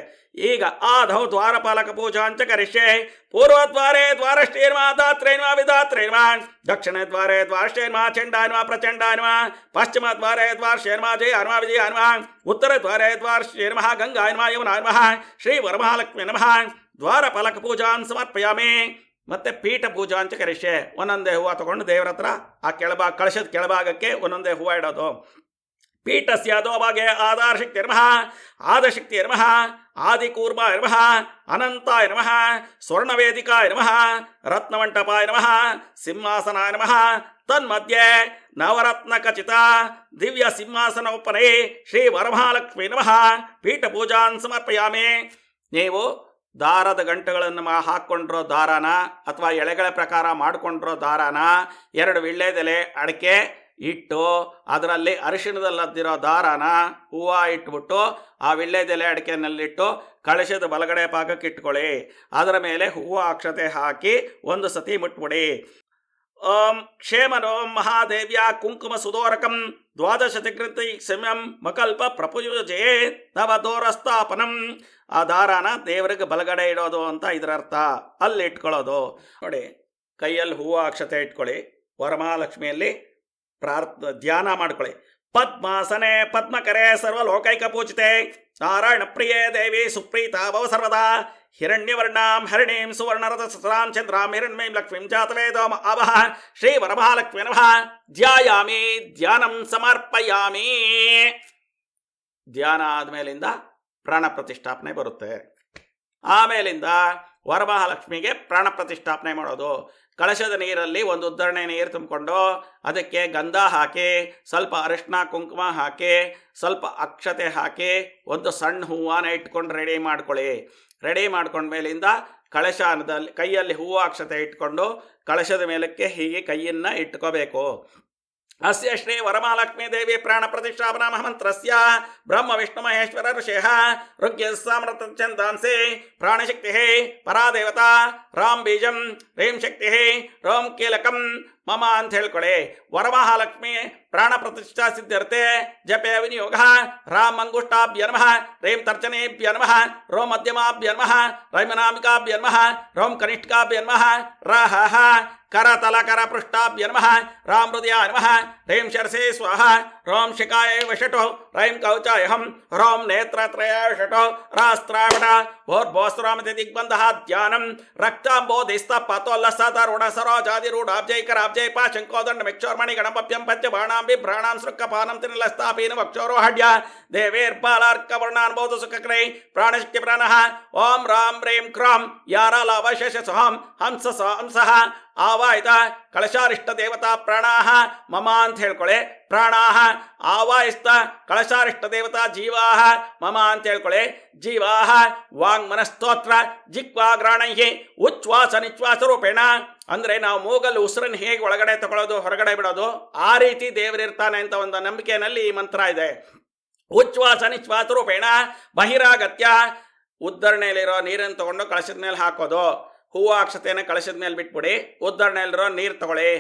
ಈಗ ಆದೌ ದ್ವಾರಪಾಲಕ ಪೂಜಾ ಅಂತ ಕರಿಷ್ಯೆ. ಪೂರ್ವದ್ವಾರೇ ದ್ವಾರಷ್ಟೇನ್ವಾ ದಾತ್ರೇನ್ವಾ ವಿಧಾತ್ರೇನ್ವಾ ದಕ್ಷಿಣ ದ್ವಾರೇ ದ್ವಾರಷ್ಟೇನ್ವಾ ಚಂಡಾನ್ವಾ ಪ್ರಚಂಡಾನ್ವಾ ಪಶ್ಚಿಮ ದ್ವಾರೇ ದ್ವಾರಷ್ಟೇನ್ವಾ ಜಯಾನ್ವಾ ವಿಜಯಾನ್ವಾ ಉತ್ತರ ದ್ವಾರೇ ದ್ವಾರಷ್ಟೇನ್ವಾ ಗಂಗಾನ್ವಾ ಯಮುನಾನ್ವಾ ಶ್ರೀ ವರಮಹಾಲಕ್ಷ್ಮಿ ನಮಃ. ದ್ವಾರಪಾಲಕ ಪೂಜಾನ್ ಸಮರ್ಪಯಾಮಿ. ಮತ್ತು ಪೀಠ ಪೂಜಾ ಅಂತ ಕರಿಷ್ಯೆ. ಒಂದೊಂದೇ ಹೂವು ತಗೊಂಡು ದೇವರ ಹತ್ರ ಆ ಕಳಶದ ಕೆಳಭಾಗಕ್ಕೆ ಒಂದೊಂದೇ ಹೂವು ಇಡೋದು. ಪೀಠಸ್ಯ ಅಧೋಭಾಗೆ ಆಧಾರಶಕ್ತಿರ್ಮಃ, ಆದಶಕ್ತಿರ್ಮಃ, ಆದಿಕೂರ್ಮಾಯ ನಮಃ, ಅನಂತಾಯ ನಮಃ, ಸ್ವರ್ಣವೇದಿಕಾಯ ನಮಃ, ರತ್ನಮಂಟಪಾಯ ನಮಃ, ಸಿಂಹಾಸನಾಯ ನಮಃ. ತನ್ಮಧ್ಯೆ ನವರತ್ನಖಚಿತ ದಿವ್ಯ ಸಿಂಹಾಸನೋಪನೆ ಶ್ರೀ ವರಮಹಾಲಕ್ಷ್ಮೀ ನಮಃ. ಪೀಠ ಪೂಜಾನ್ ಸಮರ್ಪಯಾಮಿ. ನೀವು ದಾರದ ಗಂಟುಗಳನ್ನು ಹಾಕ್ಕೊಂಡಿರೋ ದಾರಾನ ಅಥವಾ ಎಳೆಗಳ ಪ್ರಕಾರ ಮಾಡಿಕೊಂಡಿರೋ ದಾರಾನ 2 ವೀಳ್ಯದೆಲೆ ಅಡಿಕೆ ಇಟ್ಟು ಅದರಲ್ಲಿ ಅರಿಶಿಣದಲ್ಲದ್ದಿರೋ ದಾರಾನ ಹೂವು ಇಟ್ಬಿಟ್ಟು ಆ ವೀಳ್ಯದೆಲೆ ಅಡಿಕೆನಲ್ಲಿಟ್ಟು ಕಳಶದ ಬಲಗಡೆ ಭಾಗಕ್ಕೆ ಇಟ್ಕೊಳ್ಳಿ. ಅದರ ಮೇಲೆ ಹೂವು ಅಕ್ಷತೆ ಹಾಕಿ 1 ಸತಿ ಮುಟ್ಬಿಡಿ. ಓಂ ಕ್ಷೇಮನೋ ಮಹಾದೇವ್ಯ ಕುಂಕುಮ ಸುದೋರಕಂ ದ್ವಾದಶತಿಕೃತಿ ಸಮಯಂ ಮಕಲ್ಪ ಪ್ರಪುಜೇ ನವದೋರಸ್ಥಾಪನಂ. ಆ ದಾರಾನ ದೇವರಿಗೆ ಬಲಗಡೆ ಇಡೋದು ಅಂತ ಇದರ ಅರ್ಥ. ಅಲ್ಲಿ ಇಟ್ಕೊಳ್ಳೋದು ನೋಡಿ. ಕೈಯಲ್ಲಿ ಹೂವು ಅಕ್ಷತೆ ಇಟ್ಕೊಳ್ಳಿ. ವರಮಹಾಲಕ್ಷ್ಮಿಯಲ್ಲಿ ಧ್ಯಾನ ಮಾಡ್ಕೊಳ್ಳಿ. ಪದ್ಮಾಸನೆ ಪದ್ಮಕರೆ ಸರ್ವಲೋಕೈಕ ಪೂಜಿತೆ ನಾರಾಯಣ ಪ್ರಿಯೇ ದೇವಿ ಸುಪ್ರೀತಾ ಭವ ಸರ್ವದಾ. ಹಿರಣ್ಯವರ್ಣಾಂ ಹರಿಣೀಂ ಸುವರ್ಣರಥಸ್ರಾಂ ಚಂದ್ರಾಂ ಹಿರಣ್ಮಯೀಂ ಲಕ್ಷ್ಮೀಂ ಜಾತವೇದೋ ಅವಹ. ಶ್ರೀ ವರಮಹಾಲಕ್ಷ್ಮೀ ನಮಃ. ಧ್ಯಾಯಾಮಿ ಧ್ಯಾನಂ ಸಮರ್ಪಯಾಮಿ. ಧ್ಯಾನ ಆದಮೇಲಿಂದ ಪ್ರಾಣ ಪ್ರತಿಷ್ಠಾಪನೆ ಬರುತ್ತೆ. ಆಮೇಲಿಂದ ವರಮಹಾಲಕ್ಷ್ಮಿಗೆ ಪ್ರಾಣ ಪ್ರತಿಷ್ಠಾಪನೆ ಮಾಡೋದು. ಕಳಶದ ನೀರಲ್ಲಿ 1 ಉದ್ದರಣೆ ನೀರು ತುಂಬಿಕೊಂಡು ಅದಕ್ಕೆ ಗಂಧ ಹಾಕಿ, ಸ್ವಲ್ಪ ಅರಿಶಿನ ಕುಂಕುಮ ಹಾಕಿ, ಸ್ವಲ್ಪ ಅಕ್ಷತೆ ಹಾಕಿ 1 ಸಣ್ಣ ಹೂವನ್ನ ಇಟ್ಕೊಂಡು ರೆಡಿ ಮಾಡ್ಕೊಳ್ಳಿ. ರೆಡಿ ಮಾಡ್ಕೊಂಡ್ಮೇಲಿಂದ ಕಳಶದಲ್ಲಿ ಕೈಯಲ್ಲಿ ಹೂವು ಅಕ್ಷತೆ ಇಟ್ಕೊಂಡು ಕಳಶದ ಮೇಲಕ್ಕೆ ಹೀಗೆ ಕೈಯನ್ನು ಇಟ್ಕೋಬೇಕು. ಅಸ್ಯ ಶ್ರೀ ವರಮಹಾಲಕ್ಷ್ಮೀ ದೇವಿ ಪ್ರಾಣ ಪ್ರತಿಷ್ಠಾಪನಾ ಮಹಾಮಂತ್ರಸ್ಯ ಬ್ರಹ್ಮ ವಿಷ್ಣು ಮಹೇಶ್ವರ ಋಷೇಃ ಋಗ್ಯ ಸಾಮೃತ ಛಂದಾಂಸಿ ಪ್ರಾಣಶಕ್ತಿ ಪರಾದೇವತಾ ರಾಮ್ ಬೀಜಂ ರೀಂ ಶಕ್ತಿ ರೋಂ ಕೀಲಕಂ ಮಮ ಅಂತ ಹೇಳ್ಕೊಳ್ಳಿ. ವರಮಹಾಲಕ್ಷ್ಮಿ ಪ್ರಾಣ ಪ್ರತಿಷ್ಠಾ ಸಿದ್ಧರ್ತೆ ಜಪೆ ವಿನಿಯೋಗ. ರಾಮ್ ಅಂಗುಷ್ಟಾಭ್ಯ ನಮಃ, ರೀಂ ತರ್ಜನೇಭ್ಯ ನಮಃ, ರೋಂ ಮಧ್ಯಮಾಭ್ಯ ನಮಃ, ರೈಮನಾಮಿಕಾಭ್ಯ ನಮಃ, ರೋಂ ಕನಿಷ್ಠಿಕಾಭ್ಯ ನಮಃ, ರಹ ಕರತಲ ಕರ ಪೃಷ್ಠಾಭ್ಯ ನಮಃ, ರಾಂ ಹೃದಯಾಯ ನಮಃ, ರೀಂ ಶರ್ಸೇ ಸ್ವಾಹ, ರೋಂ ಶಿಖಾಯ ವಷಟೋ, ರೈಂ ಕೌಚಾಯಹಂ, ರೋಂ ನೇತ್ರತ್ರಯಾಯ ವಷಟೋ, ರಾಸ್ತ್ರಾವಣ ಭೋರ್ಭೋಸ್ರಾಮತಿ ದಿಗ್ಬಂಧಃ ಧ್ಯಾನಂ ರಕ್ತಾಂಬೋಧಿಸ್ತ ಪತೋಲ್ಲಸತರುಣ ಸರೋಜಾದಿರೂಢಾಬ್ಜೈಕರಾಬ್ಜೈ ಪಾಶಂಕೋದಂಡ ಮಿಕ್ಷೋರ್ಮಣಿ ಗಣಪಪ್ಯಂ ಪಂಚಬಾಣಾಂ ಬಿಭ್ರಾಣಾಂ ಸೃಕ್ಕಪಾನಂ ತಿನಿಲಸ್ತಾಪೀನ ವಕ್ಷೋರೋಹಡ್ಯ ದೇವೇರ್ಪಾಲಾರ್ಕವರ್ಣಾನ್ ಬೋಧ ಸುಖಕ್ರೈ ಪ್ರಾಣಶಕ್ತಿ ಪ್ರಾಣಃ. ಓಂ ರಾಂ ರೀಂ ಕ್ರಾಂ ಯಾರಾಲಾವಶೇಷ ಸಹಂ ಹಂಸ ಹಂಸಃ ಆವಾಯಿತ ಕಳಶಾರಿಷ್ಟ ದೇವತಾ ಪ್ರಾಣಾಹ ಮಮ ಅಂತ ಹೇಳ್ಕೊಳ್ಳಿ. ಪ್ರಾಣಾಹ ಆವಾಯಿಸ್ತ ಕಳಶಾರಿಷ್ಟ ದೇವತಾ ಜೀವಾಹ ಮಮ ಅಂತ ಹೇಳ್ಕೊಳ್ಳಿ. ಜೀವಾಹ ವಾಂಗ್ಮನಸ್ತೋತ್ರ ಜಿಕ್ವಾಗ್ರಾಣೈಹಿ ಉಚ್ಛ್ವಾಸ ನಿಶ್ವಾಸ ರೂಪೇಣ. ಅಂದರೆ ನಾವು ಮೂಗಲ್ಲಿ ಉಸಿರನ್ನು ಹೇಗೆ ಒಳಗಡೆ ತಗೊಳ್ಳೋದು ಹೊರಗಡೆ ಬಿಡೋದು ಆ ರೀತಿ ದೇವರಿರ್ತಾನೆ ಅಂತ ಒಂದು ನಂಬಿಕೆಯಲ್ಲಿ ಈ ಮಂತ್ರ ಇದೆ. ಉಚ್ಛ್ವಾಸ ನಿಶ್ವಾಸ ರೂಪೇಣ ಬಹಿರಾಗತ್ಯ. ಉದ್ದರಣೆಯಲ್ಲಿರೋ ನೀರನ್ನು ತಗೊಂಡು ಕಳಶದ ಮೇಲೆ ಹಾಕೋದು. ಹೂವು ಅಕ್ಷತೆಯನ್ನು ಕಳಶದ ಮೇಲೆ ಬಿಟ್ಬಿಡಿ. ಉದ್ದರಣೆಯಲ್ಲಿರೋ ನೀರು ತಗೊಳ್ಳಿ.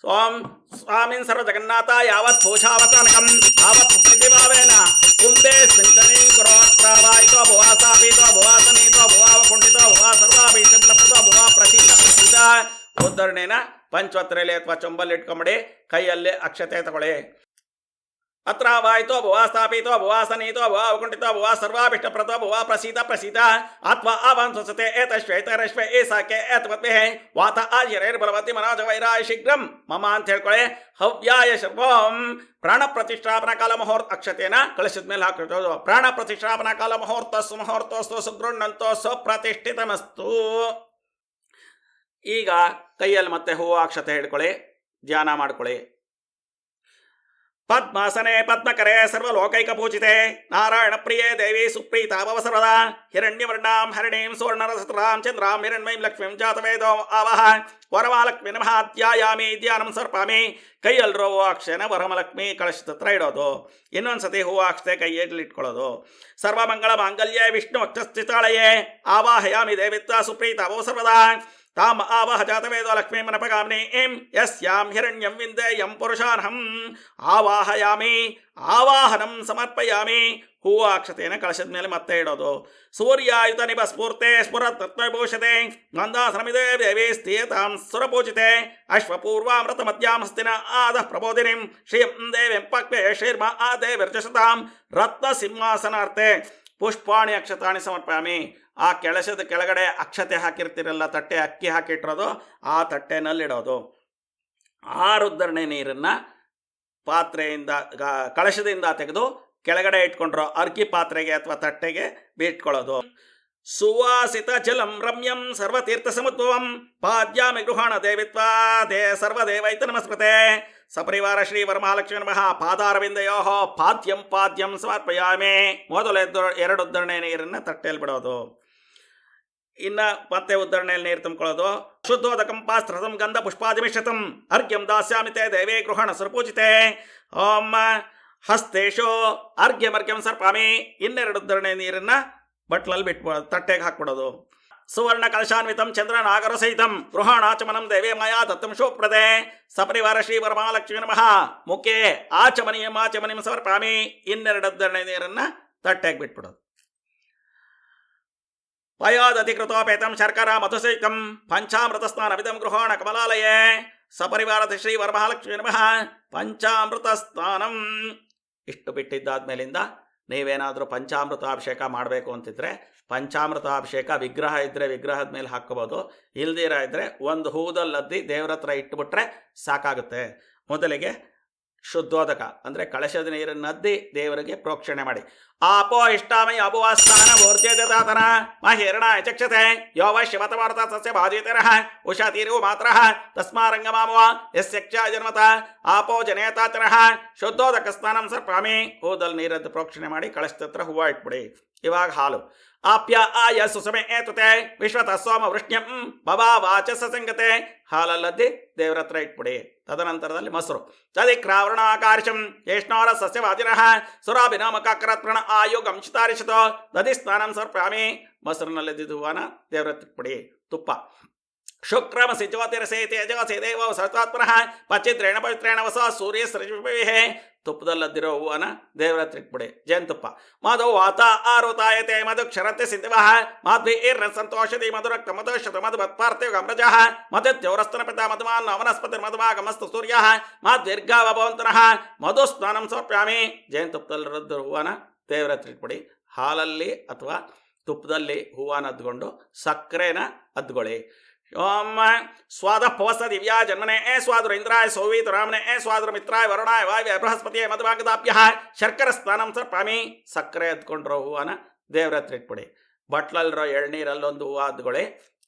ಓಂ ಸ್ವಾಮಿನ್ ಸರ್ವ ಜಗನ್ನಾಥ ಯಾವತ್ ಭೂಷಾವತಾನಕಂ ಯಾವತ್ ಪ್ರತಿಭಾವೇನ ಕುಂಭೆ ಸಿಂಚನೆ ಕುರೋತ್ಸವಾಯಿತೋ ಭುವಾಸಾಪೀತೋ ಭುವಾಸನೀತೋ ಭುವಾವಕುಂಠಿತೋ ಭುವಾ ಸರ್ವಾಭೀಷ್ಟಪ್ರದೋ ಭುವಾ ಪ್ರಸೀತ ಪ್ರಸೀತ. ಉದ್ದರಣೆನ ಪಂಚವತ್ರೆಯಲ್ಲಿ ಅಥವಾ ಚೊಂಬಲ್ಲಿ ಇಟ್ಕೊಂಬಿಡಿ. ಕೈಯಲ್ಲಿ ಅಕ್ಷತೆ ತಗೊಳ್ಳಿ. ಅತ್ರ ವಾಯಿತೋ ಭುವಾ ಸ್ಥಾಪಿತೋ ಭುವಾ ಸನೀತೋ ಭುವಾ ಅವಕುಂಠಿತೋ ಭುವಾ ಸರ್ವಾಭಿಷ್ಟಪ್ರದೋ ಭುವಾ ಪ್ರಸೀತ ಪ್ರಸೀತ ಆತ್ಮ ಆವಂಸತೆ ಏತಶ್ವೇತರಶ್ವೇ ಏಸಾಕೆ ಏತಮದ್ಭೆ ವಾತ ಆರ್ಯರೈರ್ಬಲವತಿ ಮನೋಜ ವೈರಾಯ ಶೀಘ್ರಂ ಮಮ ಅಂತ ಹೇಳ್ಕೊಳ್ಳಿ. ಹವ್ಯಾಯ ಶರ್ವಂ ಪ್ರಾಣ ಪ್ರತಿಷ್ಠಾಪನಾ ಕಾಲ ಮುಹೂರ್ತ ಅಕ್ಷತೆನ ಕಳಿಸಿದ ಮೇಲೆ ಹಾಕಿರೋದು. ಪ್ರಾಣ ಪ್ರತಿಷ್ಠಾಪನಾ ಕಾಲ ಮುಹೂರ್ತಸ್ಸು ಮುಹೂರ್ತೋಸ್ತು ಸುಗೃಣ್ಣಂತೋ ಸ್ವಪ್ರತಿಷ್ಠಿತಮಸ್ತು. ಈಗ ಕೈಯಲ್ಲಿ ಮತ್ತೆ ಹೂವು ಅಕ್ಷತೆ ಹಿಡ್ಕೊಳ್ಳಿ, ಧ್ಯಾನ ಮಾಡ್ಕೊಳ್ಳಿ. ಪದ್ಮಾಸನೆ ಪದ್ಮಕರೆ ಸರ್ವಲೋಕೈಕ ಪೂಜಿತೆ ನಾರಾಯಣ ಪ್ರಿಯೇ ದೇವಿ ಸುಪ್ರೀತಾ ಭವ ಸರ್ವದಾ. ಹಿರಣ್ಯವರ್ಣಾಂ ಹರಿಣೀಂ ಸುವರ್ಣರಥಸ್ರಾಂ ಚಂದ್ರಾಂ ಹಿರಣ್ಮಯೀಂ ಲಕ್ಷ್ಮೀಂ ಜಾತವೇದೋ ಆವಹ. ವರಮಹಾಲಕ್ಷ್ಮೀ ನಮಃ. ಧ್ಯಾಯಾಮಿ ಧ್ಯಾನಂ ಸರ್ಪಾಮಿ. ಕೈಯಲ್ಲಿರೋ ಹೂವು ಅಕ್ಷತೆನ ವರಮಹಾಲಕ್ಷ್ಮಿ ಕಳಶದ ಹತ್ರ ಇಡೋದು. ಇನ್ನೊಂದ್ಸತಿ ಹೂವು ಅಕ್ಷತೆ ಕೈಯಲ್ಲಿ ಇಟ್ಕೊಳ್ಳೋದು. ಸರ್ವಮಂಗಳ ಮಾಂಗಲ್ಯ ವಿಷ್ಣು ವಕ್ಷಸ್ಥಿತಾಳಯೇ ಆವಾಹಯಾಮಿ ದೇವಿತ್ವ ಸುಪ್ರೀತಾ ಭವ ಸರ್ವದಾ. ತಾಮ ಆವಹ ಜಾತವೇದೋ ಲಕ್ಷ್ಮೀ ಮನಪಗಾಮಿನಿ ಎಂ ಯಸ್ಯಾಂ ಹಿರಣ್ಯಂ ವಿಂದೇಯಂ ಪುರುಷಾರ್ಹಂ ಆವಾಹಯಾಮಿ ಆವಾಹನಂ ಸಮರ್ಪಯಾಮಿ. ಹೂವು ಅಕ್ಷತೆಯನ್ನು ಕಳಶದ ಮೇಲೆ ಮತ್ತೆ ಇಡೋದು. ಸೂರ್ಯಾಯುತ ನಿಭ ಸ್ಫೂರ್ತೆ ಸ್ಫುರತ್ವಭೂಷತೆ ನಂದಾಸನಮಿದೇ ದೇವಿ ಸ್ಥಿಯತಾಂ ಸುರಪೂಜಿತೆ ಅಶ್ವಪೂರ್ವಾಮೃತ ಮಧ್ಯಾಂ ಹಸ್ತಿನ ಆದಃ ಪ್ರಬೋಧಿನಿಂ ಶ್ರೀಯಂ ದೇವಿಂ ಪಕ್ವೆ ಶೀರ್ಮ ಆ ದೇವಿರ್ಜಸತಾಂ ರತ್ನ ಸಿಂಹಾಸನಾರ್ತೆ ಪುಷ್ಪಾಣಿ ಅಕ್ಷತಾಣಿ ಸಮರ್ಪಯಾಮಿ. ಆ ಕಳಶದ ಕೆಳಗಡೆ ಅಕ್ಷತೆ ಹಾಕಿರ್ತೀರಲ್ಲ, ತಟ್ಟೆ ಅಕ್ಕಿ ಹಾಕಿಟ್ಟಿರೋದು, ಆ ತಟ್ಟೆನಲ್ಲಿಡೋದು. ಆ ರುದ್ಧರಣೆ ನೀರನ್ನು ಪಾತ್ರೆಯಿಂದ ಕಳಶದಿಂದ ತೆಗೆದು ಕೆಳಗಡೆ ಇಟ್ಕೊಂಡ್ರು ಅರ್ಕಿ ಪಾತ್ರೆಗೆ ಅಥವಾ ತಟ್ಟೆಗೆ ಬಿಟ್ಕೊಳ್ಳೋದು. ಸುವಾಸಿತ ಜಲಂ ರಮ್ಯಂ ಸರ್ವತೀರ್ಥ ಸಮತ್ವಂ ಪಾದ್ಯಾಮಿ ಗೃಹಾಣ ದೇವಿತ್ವಾ ದೇ ಸರ್ವದೇವೈತ ನಮಸ್ಕೃತೆ ಸಪರಿವಾರ ಶ್ರೀ ವರಮಹಾಲಕ್ಷ್ಮೀ ನಮಃ ಪಾದಾರವಿಂದಯೋ ಪಾದ್ಯಂ ಪಾದ್ಯಂ ಸಮರ್ಪಯಾಮಿ. ಮೊದಲ ಎರಡು ಉದ್ಧರಣೆ ನೀರನ್ನು ತಟ್ಟೆಯಲ್ಲಿ ಬಿಡೋದು. ಇನ್ನು ಮತ್ತೆ ಉದ್ಧರಣೆಯಲ್ಲಿ ನೀರು ತುಂಬಿಕೊಳ್ಳೋದು. ಶುದ್ಧೋದಕಂ ಪಾಸ್ತ್ರಸಂ ಗಂಧ ಪುಷ್ಪಾದಿಮಿಶ್ರಿತಂ ಅರ್ಘ್ಯಂ ದಾಸ್ಯಾಮಿ ತೇ ದೇವೇ ಗೃಹಾಣ ಸುರಪೂಜಿತೆ ಓಂ ಹಸ್ತೇಶೋ ಅರ್ಘ್ಯಮರ್ಘ್ಯಂ ಸರ್ಪಾಮಿ. ಇನ್ನೆರಡು ಉದ್ಧರಣೆ ನೀರನ್ನು ಬಟ್ಲಲ್ಲಿ ಬಿಟ್ಬಿಡೋದು, ತಟ್ಟೆಗೆ ಹಾಕ್ಬಿಡೋದು. ಸುವರ್ಣ ಕಲಶಾನ್ವಿತಂ ಚಂದ್ರ ನಾಗರ ಸಹಿತಂ ಗೃಹಾಣಾಚಮನಂ ದೇವೇ ಮಾಯಾ ದತ್ತಂ ಶೋಪ್ರದೆ ಸಪರಿವಾರ ಶ್ರೀ ವರಮಹಾಲಕ್ಷ್ಮೀ ನಮಃ ಮುಖೇ ಆಚಮನೀಯಂ ಆಚಮನೀಯಂ ಸಮರ್ಪಾಮಿ. ಇನ್ನೆರಡು ಉದ್ಧರಣೆ ನೀರನ್ನು ತಟ್ಟೆಗೆ ಬಿಟ್ಬಿಡೋದು. ಪಯೋದಧಿಕೃತೋಪೇತಂ ಶರ್ಕರ ಮಧುಸಹಿತಂ ಪಂಚಾಮೃತ ಸ್ನಾನವಿದಂ ಗೃಹಾಣ ಕಮಲಾಲಯೇ ಸಪರಿವಾರದ ಶ್ರೀ ವರಮಹಾಲಕ್ಷ್ಮೀ ನಮಃ ಪಂಚಾಮೃತ ಸ್ನಾನಂ. ಇಷ್ಟು ಬಿಟ್ಟಿದ್ದಾದ್ಮೇಲಿಂದ ನೀವೇನಾದರೂ ಪಂಚಾಮೃತಾಭಿಷೇಕ ಮಾಡಬೇಕು ಅಂತಿದ್ರೆ ಪಂಚಾಮೃತಾಭಿಷೇಕ ವಿಗ್ರಹ ಇದ್ದರೆ ವಿಗ್ರಹದ ಮೇಲೆ ಹಾಕ್ಕೋಬೋದು, ಇಲ್ದಿರ ಇದ್ದರೆ ಒಂದು ಹೂದಲ್ಲದ್ದಿ ದೇವ್ರ ಹತ್ರ ಇಟ್ಟುಬಿಟ್ರೆ ಸಾಕಾಗುತ್ತೆ. ಮೊದಲಿಗೆ ಶುದ್ಧೋದಕ ಅಂದರೆ ಕಳಶದ ನೀರನ್ನು ಅದ್ದಿ ದೇವರಿಗೆ ಪ್ರೋಕ್ಷಣೆ ಮಾಡಿ. ಆಪೋ ಇಷ್ಟಾಮಯ ಅಪುವಾಸ್ತಾನ ಊರ್ಜೇದಾತನ ಮಹಿರಣ ಚಕ್ಷತೆ ಯೋವ ಶಿವತಮಾರ್ಥ ಸಸ್ಯ ಬಾಧಿತರ ಉಷಾ ತೀರು ಮಾತ್ರ ತಸ್ಮಾರಂಗಮಾಮವ ಯಸ್ಯಕ್ಷ ಜನ್ಮತ ಆಪೋ ಜನೇತಾತರ ಶುದ್ಧೋದಕ ಸ್ನಾನಂ ಸರ್ಪಾಮಿ. ಹೂದಲ್ಲಿ ನೀರದ್ದು ಪ್ರೋಕ್ಷಣೆ ಮಾಡಿ ಕಳಶದ ಹತ್ರ ಹೂವು ಇಟ್ಬಿಡಿ. ಇವಾಗ ಹಾಲು. ಆಪ್ಯ ಆಯ ಸುಸಮೆ ಏತುತೆ ವಿಶ್ವತ ಸೋಮ ವೃಷ್ಣ್ಯಂ ಬಬಾ ವಾಚಸ ಸಂಗತೆ. ಹಾಲಲ್ಲದ್ದಿ ದೇವರ ಹತ್ರ ಇಟ್ಬಿಡಿ. ತದನಂತರದಲ್ಲಿ ಮೊಸರು. ತದಿಕ್ರಾವರಣಾಕಾರ್ಷಂ ಯೇಷ್ಣೋರ ಸಸ್ಯವಾದಿನಃ ಸುರಾಭಿನಾಮಕಾಕರತ್ಪ್ರಣ ಆಯುಗಂ ಚಿತಾರಿಷತೋ ದಧಿ ಸ್ನಾನಂ ಸರ್ಪಾಮಿ. ಮೊಸರಿನಲ್ಲಿದ್ದ ಹೂವನ ದೇವರ ಹತ್ರ ಇಟ್ಬಿಡಿ. ತುಪ್ಪ. ಶುಕ್ರಮಸಿ ಜ್ಯೋತಿರಸೇ ತೇಜವಸೇ ದೇವ ಸತಾತ್ಮನಃ ಪಚಿತ್ರೇಣ ಪವಿತ್ರೇಣ ವಸ ಸೂರ್ಯ ಸೃಜುಭೇ. ತುಪ್ಪದಲ್ಲದಿರೋ ಹೂವನ ದೇವರ ಹತ್ರ ಇಟ್ಬಿಡಿ. ಜೇನುತುಪ್ಪ. ಮಧು ವಾತ ಆರುತಾಯತೆ ಮಧು ಕ್ಷರತೆ ಸಿದ್ಧವ ಮಾಧ್ವಿ ಈರ್ನ ಸಂತೋಷದಿ ಮಧುರಕ್ತ ಮಧುಷತ ಮಧುಮತ್ಪಾರ್ಥಿವ ಅಮ್ರಜಃ ಮಧುತ್ಯೌರಸ್ತನ ಪಿತ ಮಧುಮಾನ್ ವನಸ್ಪತಿ ಮಧುಮಾಗಮಸ್ತು ಸೂರ್ಯ ಮಾಧ್ವಿರ್ಗಾವ ಭವಂತನಃ ಮಧು ಸ್ನಾನಂ ಸಮರ್ಪ್ಯಾಮಿ. ಜೇನುತುಪ್ಪದಲ್ಲಿರೋದು ಹೂವನ ದೇವರ ಹತ್ರ ಇಟ್ಬಿಡಿ. ಹಾಲಲ್ಲಿ ಅಥವಾ ತುಪ್ಪದಲ್ಲಿ ಹೂವನ ಅದ್ಕೊಂಡು ಸಕ್ಕರೆನ ಅದ್ಕೊಳ್ಳಿ. ಓಂ ಸ್ವಾದ ಪವಸ ದಿವ್ಯಾ ಜನ್ಮನೆ ಸ್ವಾದುರ ಇಂದ್ರಾಯ ಸೌವೀತು ರಾಮನೆ ಸ್ವಾದುರ ಮಿತ್ರಾಯ ವರುಣಾಯ ವಾಯವ್ಯ ಬೃಹಸ್ಪತಿಯ ಮಧುಭಾಗದಾಪ್ಯ ಶರ್ಕರ ಸ್ನಾನಂ ಸರ್ಪಾಮಿ. ಸಕ್ಕರೆ ಎದ್ಕೊಂಡಿರೋ ಹೂವನ ದೇವ್ರ ಹತ್ರ ಇಟ್ಬಿಡಿ. ಬಟ್ಲಲ್ಲಿರೋ ಎಳ್ನೀರಲ್ಲೊಂದು ಹೂವು ಅದ್ಕೊಳ್ಳಿ.